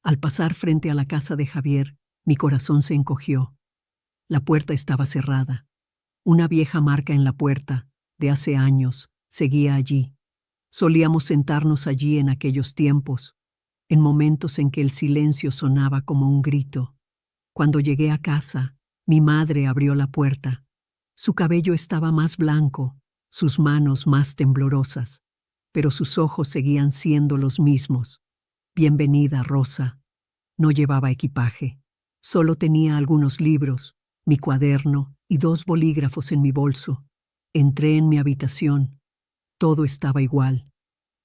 Al pasar frente a la casa de Javier, mi corazón se encogió. La puerta estaba cerrada. Una vieja marca en la puerta, de hace años, seguía allí. Solíamos sentarnos allí en aquellos tiempos, en momentos en que el silencio sonaba como un grito. Cuando llegué a casa, mi madre abrió la puerta. Su cabello estaba más blanco, sus manos más temblorosas, pero sus ojos seguían siendo los mismos. «Bienvenida, Rosa». No llevaba equipaje. Solo tenía algunos libros, mi cuaderno y 2 bolígrafos en mi bolso. Entré en mi habitación. Todo estaba igual.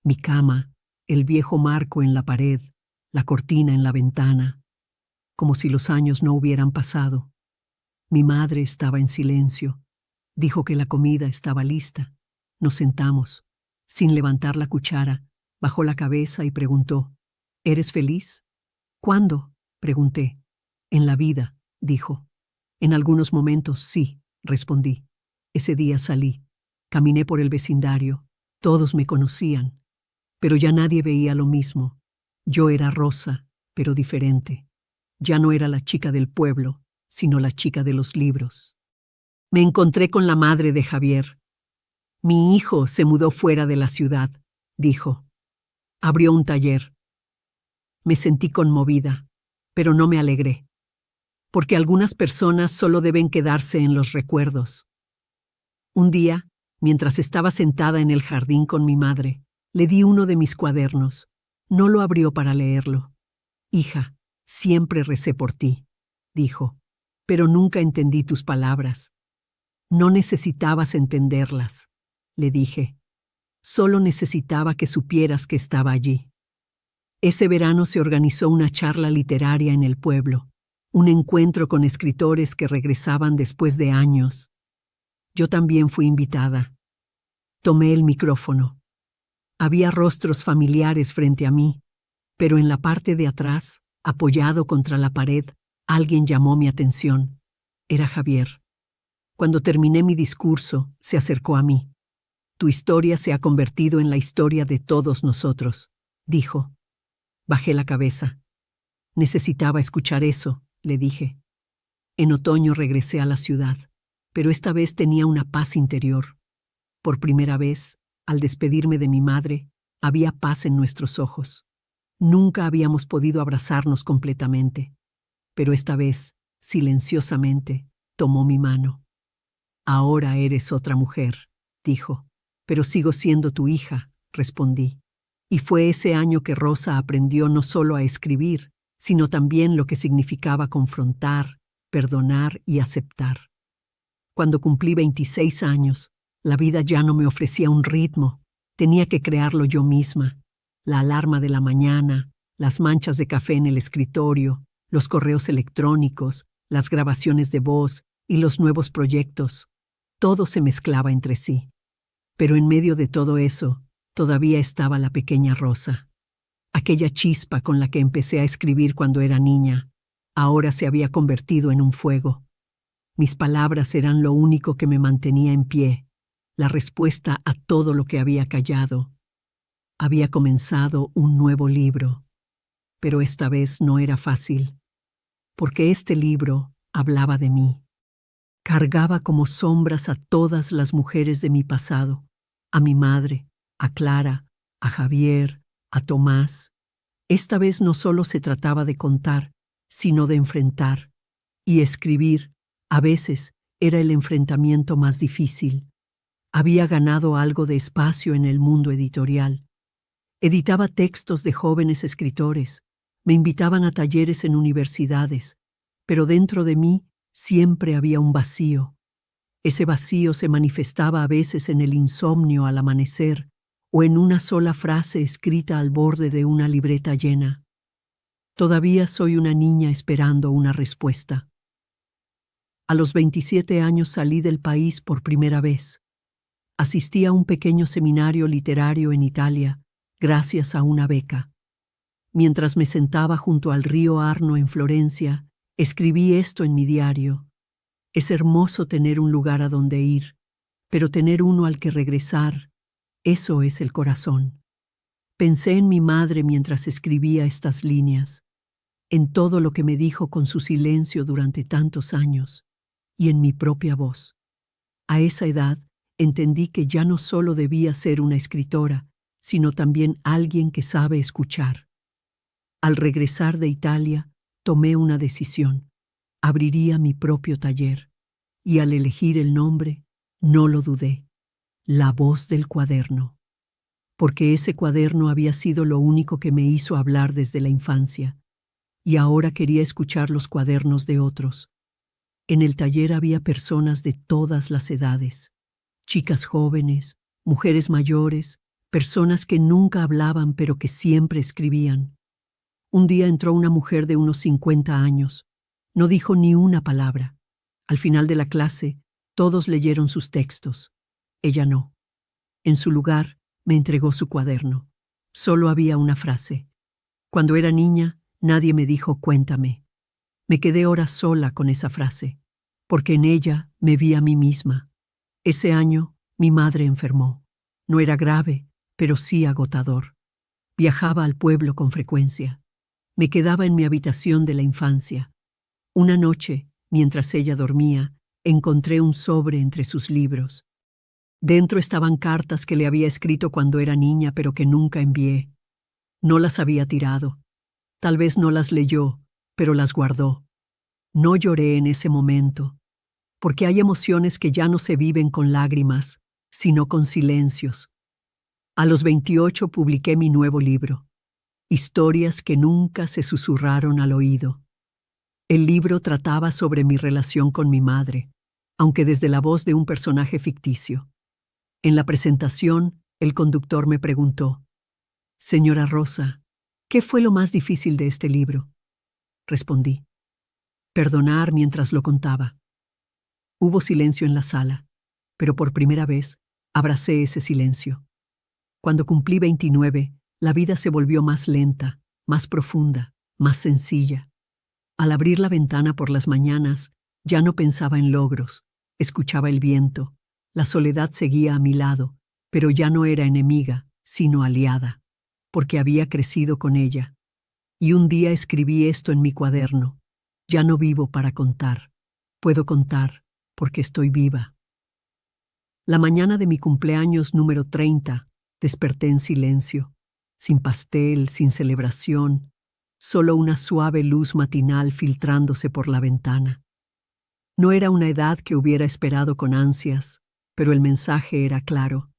Mi cama, el viejo marco en la pared, la cortina en la ventana, como si los años no hubieran pasado. Mi madre estaba en silencio. Dijo que la comida estaba lista. Nos sentamos. Sin levantar la cuchara, bajó la cabeza y preguntó: «¿Eres feliz?» «¿Cuándo?», pregunté. «En la vida», dijo. «En algunos momentos sí», respondí. Ese día salí. Caminé por el vecindario. Todos me conocían. Pero ya nadie veía lo mismo. Yo era Rosa, pero diferente. Ya no era la chica del pueblo, sino la chica de los libros. Me encontré con la madre de Javier. «Mi hijo se mudó fuera de la ciudad», dijo. Abrió un taller. Me sentí conmovida, pero no me alegré. Porque algunas personas solo deben quedarse en los recuerdos. Un día, mientras estaba sentada en el jardín con mi madre, le di uno de mis cuadernos. No lo abrió para leerlo. «Hija, siempre recé por ti», dijo, «pero nunca entendí tus palabras». «No necesitabas entenderlas», le dije. «Solo necesitaba que supieras que estaba allí». Ese verano se organizó una charla literaria en el pueblo, un encuentro con escritores que regresaban después de años. Yo también fui invitada. Tomé el micrófono. Había rostros familiares frente a mí, pero en la parte de atrás, apoyado contra la pared, alguien llamó mi atención. Era Javier. Cuando terminé mi discurso, se acercó a mí. «Tu historia se ha convertido en la historia de todos nosotros», dijo. Bajé la cabeza. «Necesitaba escuchar eso», le dije. En otoño regresé a la ciudad, pero esta vez tenía una paz interior. Por primera vez, al despedirme de mi madre, había paz en nuestros ojos. Nunca habíamos podido abrazarnos completamente, pero esta vez, silenciosamente, tomó mi mano. «Ahora eres otra mujer», dijo. «Pero sigo siendo tu hija», respondí. Y fue ese año que Rosa aprendió no solo a escribir, sino también lo que significaba confrontar, perdonar y aceptar. Cuando cumplí 26 años, la vida ya no me ofrecía un ritmo. Tenía que crearlo yo misma. La alarma de la mañana, las manchas de café en el escritorio, los correos electrónicos, las grabaciones de voz y los nuevos proyectos. Todo se mezclaba entre sí. Pero en medio de todo eso, todavía estaba la pequeña Rosa. Aquella chispa con la que empecé a escribir cuando era niña, ahora se había convertido en un fuego. Mis palabras eran lo único que me mantenía en pie, la respuesta a todo lo que había callado. Había comenzado un nuevo libro, pero esta vez no era fácil, porque este libro hablaba de mí. Cargaba como sombras a todas las mujeres de mi pasado, a mi madre, a Clara, a Javier, a Tomás. Esta vez no solo se trataba de contar, sino de enfrentar. Y escribir, a veces, era el enfrentamiento más difícil. Había ganado algo de espacio en el mundo editorial. Editaba textos de jóvenes escritores, me invitaban a talleres en universidades, pero dentro de mí siempre había un vacío. Ese vacío se manifestaba a veces en el insomnio al amanecer o en una sola frase escrita al borde de una libreta llena. Todavía soy una niña esperando una respuesta. A los 27 años salí del país por primera vez. Asistí a un pequeño seminario literario en Italia, gracias a una beca. Mientras me sentaba junto al río Arno en Florencia, escribí esto en mi diario. Es hermoso tener un lugar a donde ir, pero tener uno al que regresar, eso es el corazón. Pensé en mi madre mientras escribía estas líneas, en todo lo que me dijo con su silencio durante tantos años, y en mi propia voz. A esa edad entendí que ya no solo debía ser una escritora, sino también alguien que sabe escuchar. Al regresar de Italia, tomé una decisión. Abriría mi propio taller. Y al elegir el nombre, no lo dudé. La voz del cuaderno. Porque ese cuaderno había sido lo único que me hizo hablar desde la infancia. Y ahora quería escuchar los cuadernos de otros. En el taller había personas de todas las edades. Chicas jóvenes, mujeres mayores, personas que nunca hablaban pero que siempre escribían. Un día entró una mujer de unos 50 años. No dijo ni una palabra. Al final de la clase, todos leyeron sus textos. Ella no. En su lugar, me entregó su cuaderno. Solo había una frase. Cuando era niña, nadie me dijo cuéntame. Me quedé horas sola con esa frase, porque en ella me vi a mí misma. Ese año, mi madre enfermó. No era grave, pero sí agotador. Viajaba al pueblo con frecuencia. Me quedaba en mi habitación de la infancia. Una noche, mientras ella dormía, encontré un sobre entre sus libros. Dentro estaban cartas que le había escrito cuando era niña, pero que nunca envié. No las había tirado. Tal vez no las leyó, pero las guardó. No lloré en ese momento, porque hay emociones que ya no se viven con lágrimas, sino con silencios. A los 28 publiqué mi nuevo libro. Historias que nunca se susurraron al oído. El libro trataba sobre mi relación con mi madre, aunque desde la voz de un personaje ficticio. En la presentación, el conductor me preguntó: «Señora Rosa, ¿qué fue lo más difícil de este libro?». Respondí: «Perdonar mientras lo contaba». Hubo silencio en la sala, pero por primera vez abracé ese silencio. Cuando cumplí 29, la vida se volvió más lenta, más profunda, más sencilla. Al abrir la ventana por las mañanas, ya no pensaba en logros, escuchaba el viento. La soledad seguía a mi lado, pero ya no era enemiga, sino aliada, porque había crecido con ella. Y un día escribí esto en mi cuaderno: «Ya no vivo para contar, puedo contar porque estoy viva». La mañana de mi cumpleaños número 30, desperté en silencio, sin pastel, sin celebración, solo una suave luz matinal filtrándose por la ventana. No era una edad que hubiera esperado con ansias, pero el mensaje era claro: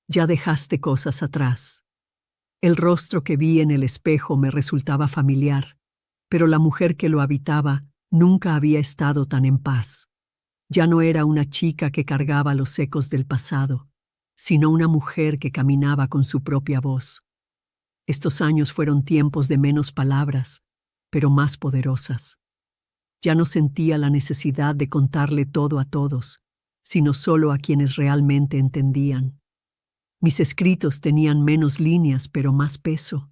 ya dejaste cosas atrás. El rostro que vi en el espejo me resultaba familiar, pero la mujer que lo habitaba nunca había estado tan en paz. Ya no era una chica que cargaba los ecos del pasado, sino una mujer que caminaba con su propia voz. Estos años fueron tiempos de menos palabras, pero más poderosas. Ya no sentía la necesidad de contarle todo a todos, sino solo a quienes realmente entendían. Mis escritos tenían menos líneas, pero más peso.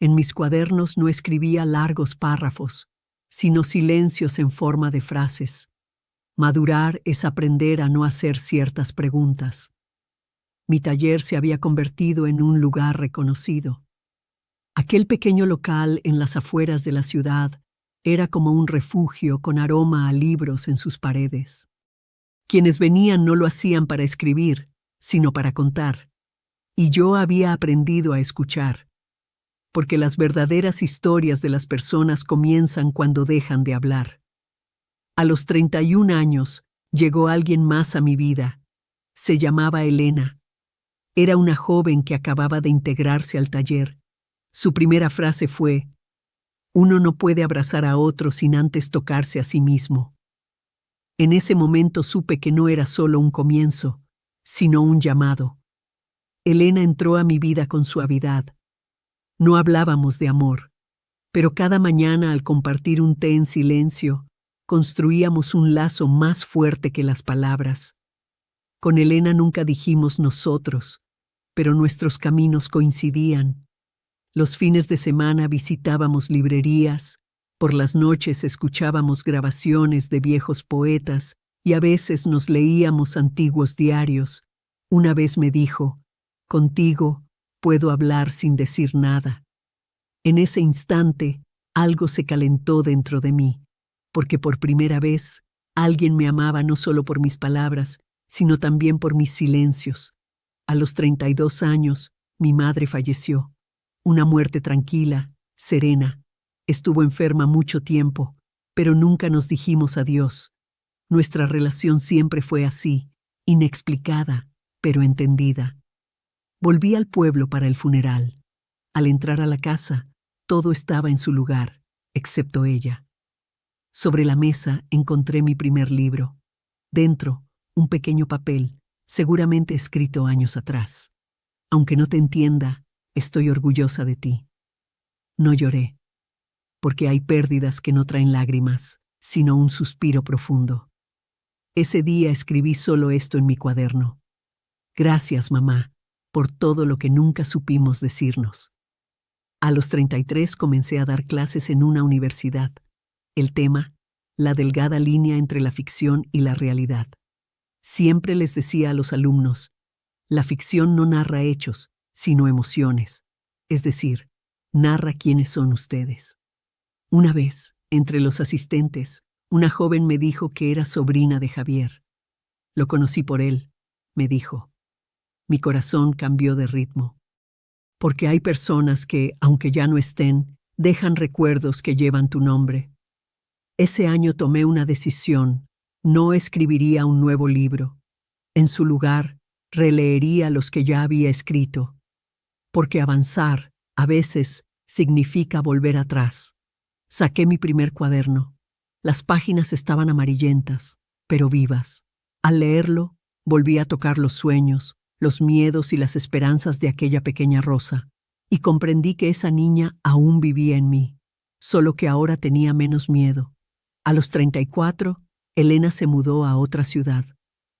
En mis cuadernos no escribía largos párrafos, sino silencios en forma de frases. Madurar es aprender a no hacer ciertas preguntas. Mi taller se había convertido en un lugar reconocido. Aquel pequeño local en las afueras de la ciudad era como un refugio con aroma a libros en sus paredes. Quienes venían no lo hacían para escribir, sino para contar. Y yo había aprendido a escuchar, porque las verdaderas historias de las personas comienzan cuando dejan de hablar. A los 31 años llegó alguien más a mi vida. Se llamaba Elena. Era una joven que acababa de integrarse al taller. Su primera frase fue: "Uno no puede abrazar a otro sin antes tocarse a sí mismo". En ese momento supe que no era solo un comienzo, sino un llamado. Elena entró a mi vida con suavidad. No hablábamos de amor, pero cada mañana al compartir un té en silencio, construíamos un lazo más fuerte que las palabras. Con Elena nunca dijimos nosotros, pero nuestros caminos coincidían. Los fines de semana visitábamos librerías, por las noches escuchábamos grabaciones de viejos poetas y a veces nos leíamos antiguos diarios. Una vez me dijo: "Contigo puedo hablar sin decir nada". En ese instante, algo se calentó dentro de mí, porque por primera vez alguien me amaba no solo por mis palabras, sino también por mis silencios. A los 32 años, mi madre falleció. Una muerte tranquila, serena. Estuvo enferma mucho tiempo, pero nunca nos dijimos adiós. Nuestra relación siempre fue así, inexplicada, pero entendida. Volví al pueblo para el funeral. Al entrar a la casa, todo estaba en su lugar, excepto ella. Sobre la mesa encontré mi primer libro. Dentro, un pequeño papel, seguramente escrito años atrás. Aunque no te entienda, estoy orgullosa de ti. No lloré, porque hay pérdidas que no traen lágrimas, sino un suspiro profundo. Ese día escribí solo esto en mi cuaderno: "Gracias, mamá, por todo lo que nunca supimos decirnos". A los 33 comencé a dar clases en una universidad. El tema: la delgada línea entre la ficción y la realidad. Siempre les decía a los alumnos: la ficción no narra hechos, sino emociones. Es decir, narra quiénes son ustedes. Una vez, entre los asistentes, una joven me dijo que era sobrina de Javier. "Lo conocí por él", me dijo. Mi corazón cambió de ritmo. Porque hay personas que, aunque ya no estén, dejan recuerdos que llevan tu nombre. Ese año tomé una decisión: no escribiría un nuevo libro. En su lugar, releería los que ya había escrito. Porque avanzar, a veces, significa volver atrás. Saqué mi primer cuaderno. Las páginas estaban amarillentas, pero vivas. Al leerlo, volví a tocar los sueños, los miedos y las esperanzas de aquella pequeña Rosa, y comprendí que esa niña aún vivía en mí, solo que ahora tenía menos miedo. A los 34, Elena se mudó a otra ciudad.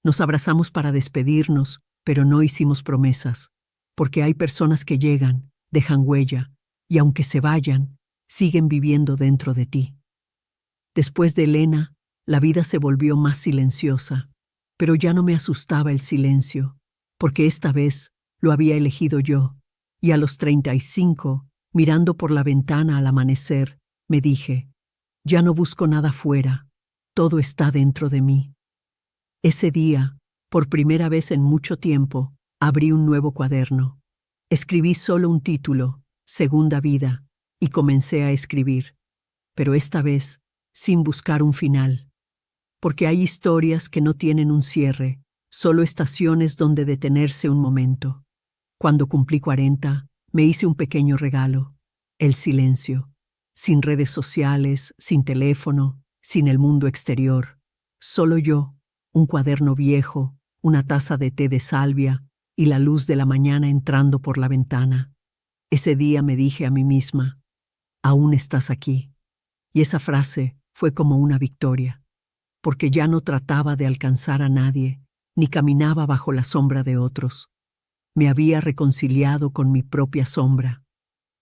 Nos abrazamos para despedirnos, pero no hicimos promesas, porque hay personas que llegan, dejan huella, y aunque se vayan, siguen viviendo dentro de ti. Después de Elena, la vida se volvió más silenciosa, pero ya no me asustaba el silencio, porque esta vez lo había elegido yo, y a los 35, mirando por la ventana al amanecer, me dije: ya no busco nada fuera, todo está dentro de mí. Ese día, por primera vez en mucho tiempo, abrí un nuevo cuaderno. Escribí solo un título: Segunda Vida, y comencé a escribir, pero esta vez sin buscar un final, porque hay historias que no tienen un cierre, solo estaciones donde detenerse un momento. Cuando cumplí 40, me hice un pequeño regalo: el silencio, sin redes sociales, sin teléfono, sin el mundo exterior, solo yo, un cuaderno viejo, una taza de té de salvia y la luz de la mañana entrando por la ventana. Ese día me dije a mí misma: aún estás aquí. Y esa frase fue como una victoria, porque ya no trataba de alcanzar a nadie, ni caminaba bajo la sombra de otros. Me había reconciliado con mi propia sombra.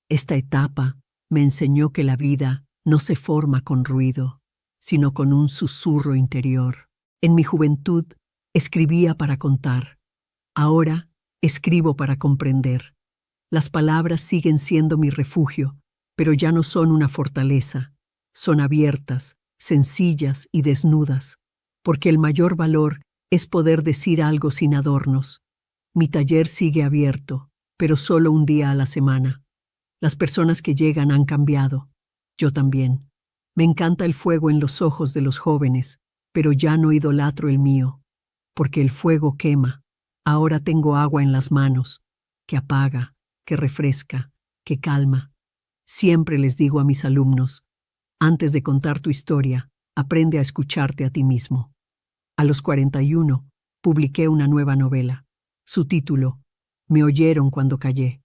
Esta etapa me enseñó que la vida no se forma con ruido, sino con un susurro interior. En mi juventud, escribía para contar. Ahora, escribo para comprender. Las palabras siguen siendo mi refugio, pero ya no son una fortaleza. Son abiertas, sencillas y desnudas, porque el mayor valor es poder decir algo sin adornos. Mi taller sigue abierto, pero solo un día a la semana. Las personas que llegan han cambiado. Yo también. Me encanta el fuego en los ojos de los jóvenes, pero ya no idolatro el mío, porque el fuego quema. Ahora tengo agua en las manos, que apaga, que refresca, que calma. Siempre les digo a mis alumnos, antes de contar tu historia, aprende a escucharte a ti mismo. A los 41, publiqué una nueva novela. Su título, Me oyeron cuando callé.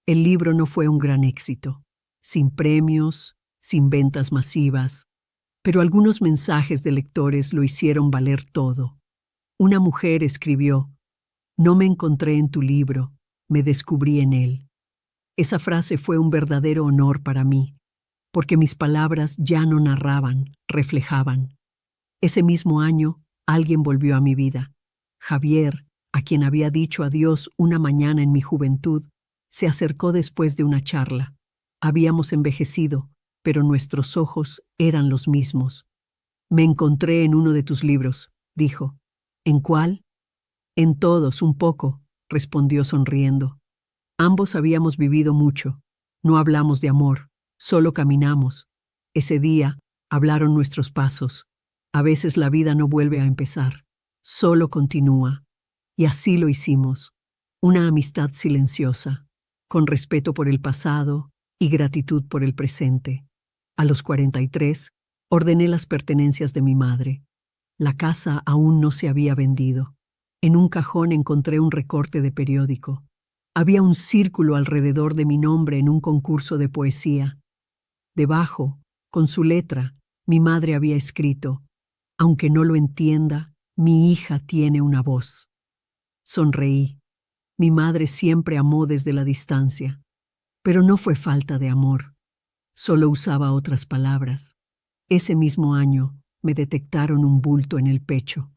El libro no fue un gran éxito, sin premios, sin ventas masivas, pero algunos mensajes de lectores lo hicieron valer todo. Una mujer escribió, no me encontré en tu libro, me descubrí en él. Esa frase fue un verdadero honor para mí, porque mis palabras ya no narraban, reflejaban. Ese mismo año, alguien volvió a mi vida. Javier, a quien había dicho adiós una mañana en mi juventud, se acercó después de una charla. Habíamos envejecido, pero nuestros ojos eran los mismos. Me encontré en uno de tus libros, dijo. ¿En cuál? En todos, un poco, respondió sonriendo. Ambos habíamos vivido mucho. No hablamos de amor, solo caminamos. Ese día hablaron nuestros pasos. A veces la vida no vuelve a empezar, solo continúa. Y así lo hicimos. Una amistad silenciosa, con respeto por el pasado y gratitud por el presente. A los 43, ordené las pertenencias de mi madre. La casa aún no se había vendido. En un cajón encontré un recorte de periódico. Había un círculo alrededor de mi nombre en un concurso de poesía. Debajo, con su letra, mi madre había escrito, aunque no lo entienda, mi hija tiene una voz. Sonreí. Mi madre siempre amó desde la distancia, pero no fue falta de amor. Solo usaba otras palabras. Ese mismo año me detectaron un bulto en el pecho.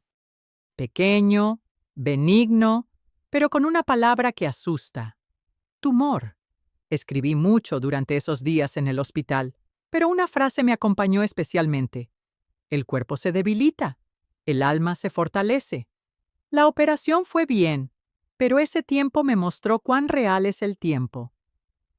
Pequeño, benigno, pero con una palabra que asusta. Tumor. Escribí mucho durante esos días en el hospital, pero una frase me acompañó especialmente. El cuerpo se debilita, el alma se fortalece. La operación fue bien, pero ese tiempo me mostró cuán real es el tiempo.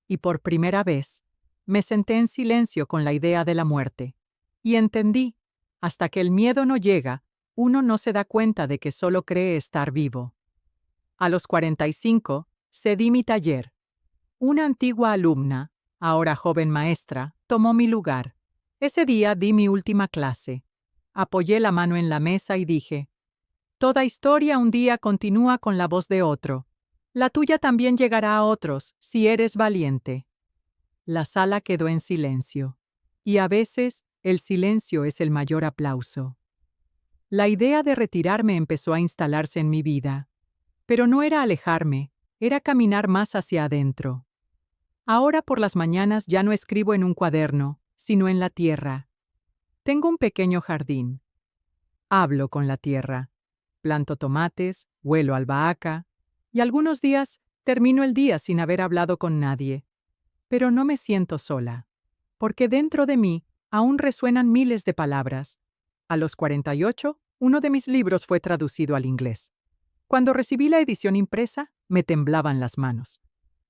Y por primera vez, me senté en silencio con la idea de la muerte. Y entendí, hasta que el miedo no llega, uno no se da cuenta de que solo cree estar vivo. A los 45, cedí mi taller. Una antigua alumna, ahora joven maestra, tomó mi lugar. Ese día di mi última clase. Apoyé la mano en la mesa y dije, toda historia un día continúa con la voz de otro. La tuya también llegará a otros, si eres valiente. La sala quedó en silencio. Y a veces, el silencio es el mayor aplauso. La idea de retirarme empezó a instalarse en mi vida. Pero no era alejarme, era caminar más hacia adentro. Ahora por las mañanas ya no escribo en un cuaderno, sino en la tierra. Tengo un pequeño jardín. Hablo con la tierra. Planto tomates, huelo albahaca, y algunos días termino el día sin haber hablado con nadie. Pero no me siento sola, porque dentro de mí aún resuenan miles de palabras. A los 48, uno de mis libros fue traducido al inglés. Cuando recibí la edición impresa, me temblaban las manos.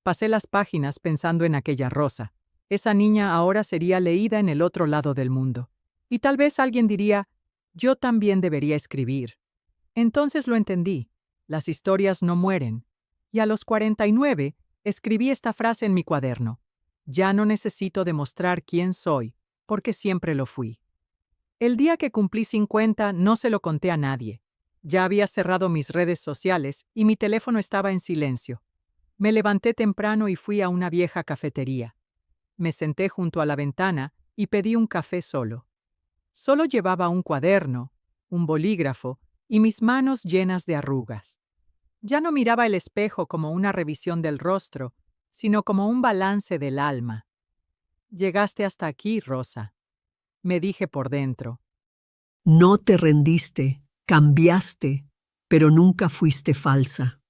Pasé las páginas pensando en aquella Rosa. Esa niña ahora sería leída en el otro lado del mundo. Y tal vez alguien diría, yo también debería escribir. Entonces lo entendí. Las historias no mueren. Y a los 49, escribí esta frase en mi cuaderno. Ya no necesito demostrar quién soy, porque siempre lo fui. El día que cumplí 50 no se lo conté a nadie. Ya había cerrado mis redes sociales y mi teléfono estaba en silencio. Me levanté temprano y fui a una vieja cafetería. Me senté junto a la ventana y pedí un café solo. Solo llevaba un cuaderno, un bolígrafo y mis manos llenas de arrugas. Ya no miraba el espejo como una revisión del rostro, sino como un balance del alma. Llegaste hasta aquí, Rosa, me dije por dentro. No te rendiste, Cambiaste, pero nunca fuiste falsa.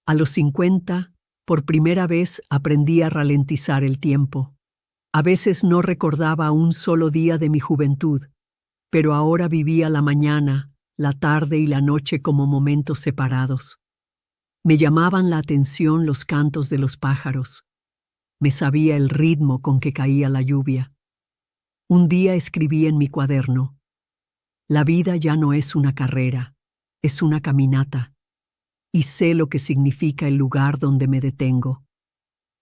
A los 50, por primera vez aprendí a ralentizar el tiempo. A veces no recordaba un solo día de mi juventud, pero ahora vivía la mañana, la tarde y la noche como momentos separados. Me llamaban la atención los cantos de los pájaros. Me sabía el ritmo con que caía la lluvia. Un día escribí en mi cuaderno: la vida ya no es una carrera, es una caminata, y sé lo que significa el lugar donde me detengo.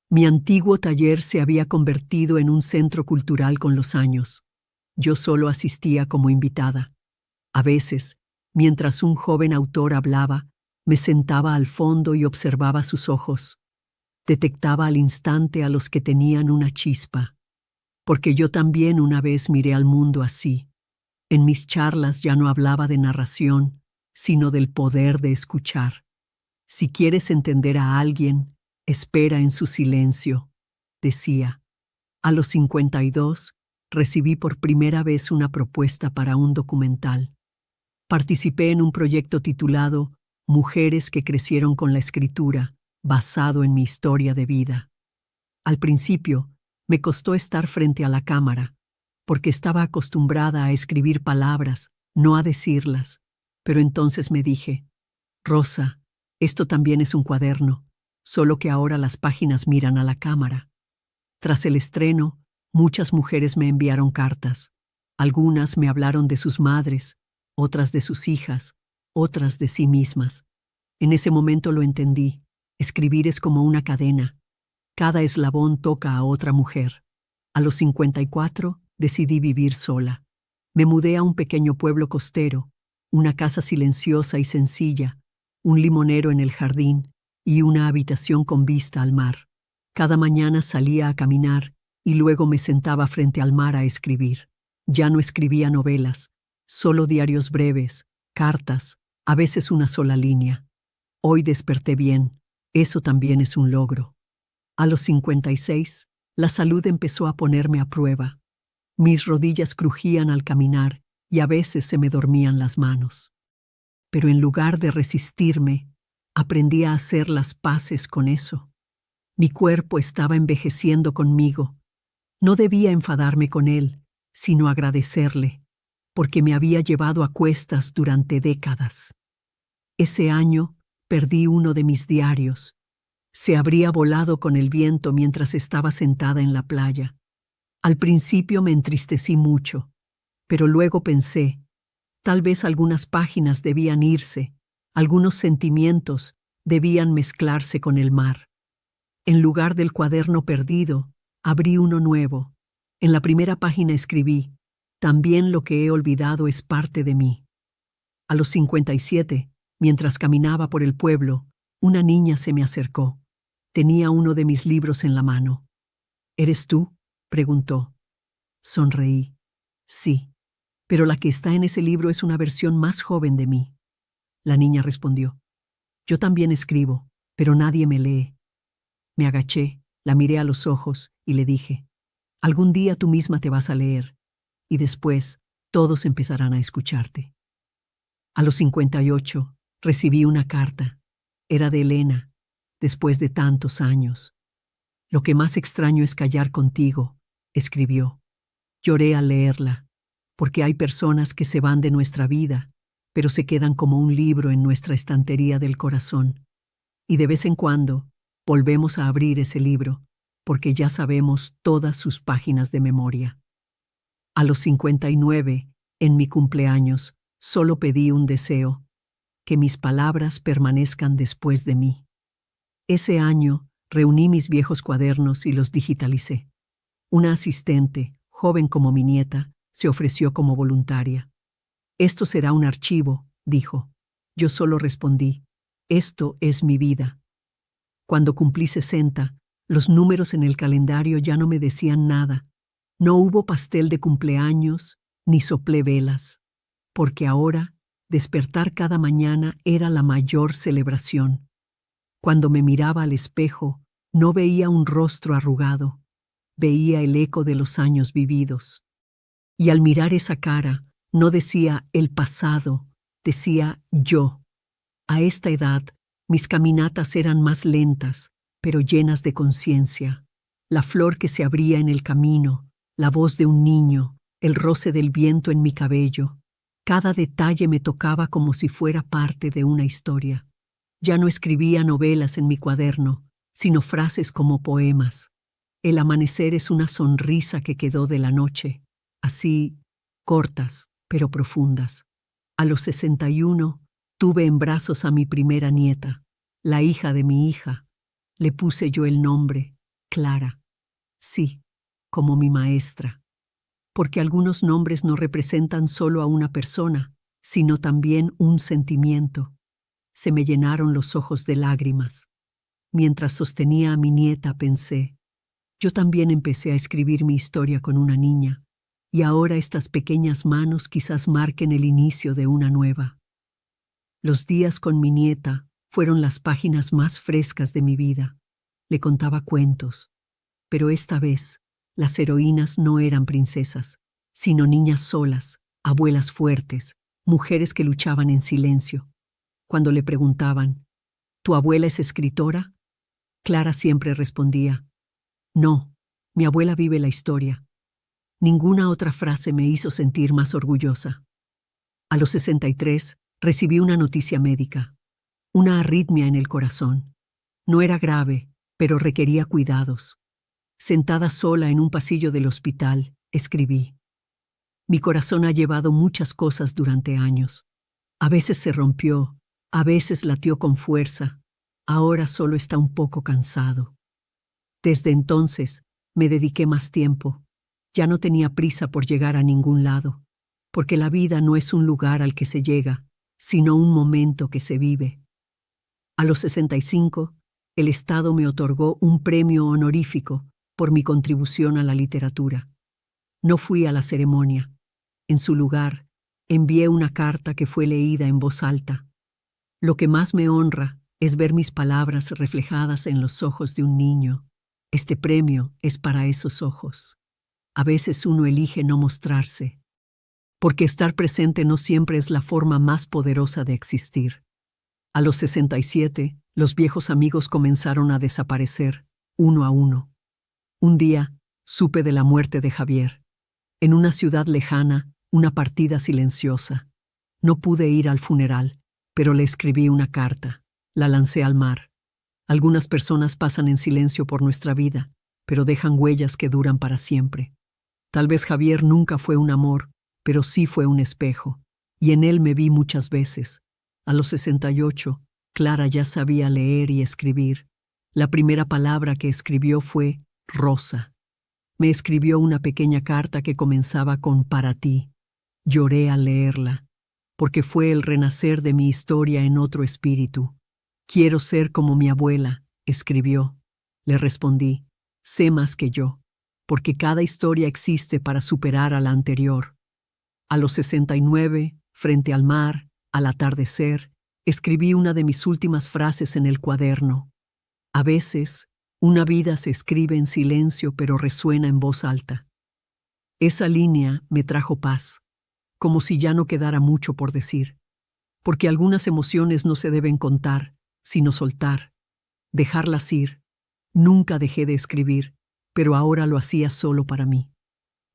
Mi antiguo taller se había convertido en un centro cultural con los años. Yo solo asistía como invitada. A veces, mientras un joven autor hablaba, me sentaba al fondo y observaba sus ojos. Detectaba al instante a los que tenían una chispa, porque yo también una vez miré al mundo así. En mis charlas ya no hablaba de narración, sino del poder de escuchar. Si quieres entender a alguien, espera en su silencio, decía. A los 52, recibí por primera vez una propuesta para un documental. Participé en un proyecto titulado Mujeres que crecieron con la escritura, basado en mi historia de vida. Al principio, me costó estar frente a la cámara, porque estaba acostumbrada a escribir palabras, no a decirlas. Pero entonces me dije: Rosa, esto también es un cuaderno, solo que ahora las páginas miran a la cámara. Tras el estreno, muchas mujeres me enviaron cartas. Algunas me hablaron de sus madres, otras de sus hijas, otras de sí mismas. En ese momento lo entendí. Escribir es como una cadena. Cada eslabón toca a otra mujer. A los 54, decidí vivir sola. Me mudé a un pequeño pueblo costero, una casa silenciosa y sencilla, un limonero en el jardín y una habitación con vista al mar. Cada mañana salía a caminar y luego me sentaba frente al mar a escribir. Ya no escribía novelas, solo diarios breves, cartas, a veces una sola línea. Hoy desperté bien, eso también es un logro. A los 56, la salud empezó a ponerme a prueba. Mis rodillas crujían al caminar y a veces se me dormían las manos. Pero en lugar de resistirme, aprendí a hacer las paces con eso. Mi cuerpo estaba envejeciendo conmigo. No debía enfadarme con él, sino agradecerle, porque me había llevado a cuestas durante décadas. Ese año perdí uno de mis diarios. Se habría volado con el viento mientras estaba sentada en la playa. Al principio me entristecí mucho, pero luego pensé, tal vez algunas páginas debían irse, algunos sentimientos debían mezclarse con el mar. En lugar del cuaderno perdido, abrí uno nuevo. En la primera página escribí: también lo que he olvidado es parte de mí. A los 57, mientras caminaba por el pueblo, una niña se me acercó. Tenía uno de mis libros en la mano. ¿Eres tú?, preguntó. Sonreí. Sí, pero la que está en ese libro es una versión más joven de mí. La niña respondió: yo también escribo, pero nadie me lee. Me agaché, la miré a los ojos y le dije: algún día tú misma te vas a leer, y después todos empezarán a escucharte. A los 58 recibí una carta. Era de Elena, después de tantos años. Lo que más extraño es callar contigo, escribió. Lloré al leerla, porque hay personas que se van de nuestra vida, pero se quedan como un libro en nuestra estantería del corazón. Y de vez en cuando volvemos a abrir ese libro, porque ya sabemos todas sus páginas de memoria. A los 59, en mi cumpleaños, solo pedí un deseo: que mis palabras permanezcan después de mí. Ese año reuní mis viejos cuadernos y los digitalicé. Una asistente, joven como mi nieta, se ofreció como voluntaria. Esto será un archivo, dijo. Yo solo respondí: esto es mi vida. Cuando cumplí 60, los números en el calendario ya no me decían nada. No hubo pastel de cumpleaños, ni soplé velas, porque ahora despertar cada mañana era la mayor celebración. Cuando me miraba al espejo, no veía un rostro arrugado, veía el eco de los años vividos. Y al mirar esa cara, No decía el pasado, decía yo. A esta edad, mis caminatas eran más lentas, pero llenas de conciencia. La flor que se abría en el camino, la voz de un niño, el roce del viento en mi cabello. Cada detalle me tocaba como si fuera parte de una historia. Ya no escribía novelas en mi cuaderno, sino frases como poemas. El amanecer es una sonrisa que quedó de la noche, así, cortas, pero profundas. A los 61, tuve en brazos a mi primera nieta, la hija de mi hija. Le puse yo el nombre, Clara. Sí, como mi maestra. Porque algunos nombres no representan solo a una persona, sino también un sentimiento. Se me llenaron los ojos de lágrimas. Mientras sostenía a mi nieta pensé, yo también empecé a escribir mi historia con una niña, y ahora estas pequeñas manos quizás marquen el inicio de una nueva. Los días con mi nieta fueron las páginas más frescas de mi vida. Le contaba cuentos, pero esta vez las heroínas no eran princesas, sino niñas solas, abuelas fuertes, mujeres que luchaban en silencio. Cuando le preguntaban, ¿tu abuela es escritora?, Clara siempre respondía, no, mi abuela vive la historia. Ninguna otra frase me hizo sentir más orgullosa. A los 63, recibí una noticia médica, una arritmia en el corazón. No era grave, pero requería cuidados. Sentada sola en un pasillo del hospital, escribí. Mi corazón ha llevado muchas cosas durante años. A veces se rompió, a veces latió con fuerza, ahora solo está un poco cansado. Desde entonces, me dediqué más tiempo. Ya no tenía prisa por llegar a ningún lado, porque la vida no es un lugar al que se llega, sino un momento que se vive. A los 65, el Estado me otorgó un premio honorífico por mi contribución a la literatura. No fui a la ceremonia. En su lugar, envié una carta que fue leída en voz alta. Lo que más me honra es ver mis palabras reflejadas en los ojos de un niño. Este premio es para esos ojos. A veces uno elige no mostrarse, porque estar presente no siempre es la forma más poderosa de existir. A los 67, los viejos amigos comenzaron a desaparecer, uno a uno. Un día, supe de la muerte de Javier. En una ciudad lejana, una partida silenciosa. No pude ir al funeral, pero le escribí una carta. La lancé al mar. Algunas personas pasan en silencio por nuestra vida, pero dejan huellas que duran para siempre. Tal vez Javier nunca fue un amor, pero sí fue un espejo, y en él me vi muchas veces. A los 68, Clara ya sabía leer y escribir. La primera palabra que escribió fue Rosa. Me escribió una pequeña carta que comenzaba con para ti. Lloré al leerla, porque fue el renacer de mi historia en otro espíritu. Quiero ser como mi abuela, escribió. Le respondí, sé más que yo, porque cada historia existe para superar a la anterior. A los 69, frente al mar, al atardecer, escribí una de mis últimas frases en el cuaderno. A veces, una vida se escribe en silencio pero resuena en voz alta. Esa línea me trajo paz, como si ya no quedara mucho por decir, porque algunas emociones no se deben contar, sino soltar, dejarlas ir. Nunca dejé de escribir, pero ahora lo hacía solo para mí.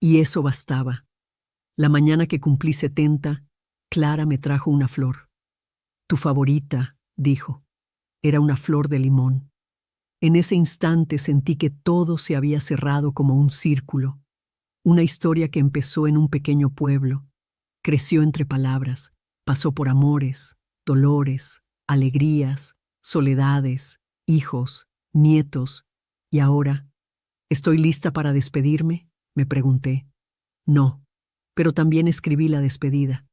Y eso bastaba. La mañana que cumplí 70, Clara me trajo una flor. Tu favorita, dijo. Era una flor de limón. En ese instante sentí que todo se había cerrado como un círculo. Una historia que empezó en un pequeño pueblo, creció entre palabras, pasó por amores, dolores, alegrías, soledades, hijos, nietos, y ahora, ¿estoy lista para despedirme?, me pregunté. No, pero también escribí la despedida.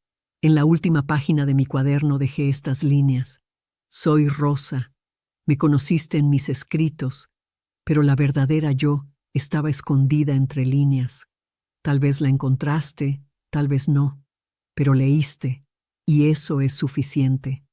En la última página de mi cuaderno dejé estas líneas. Soy Rosa. Me conociste en mis escritos, pero la verdadera yo estaba escondida entre líneas. Tal vez la encontraste, tal vez no, pero leíste, y eso es suficiente.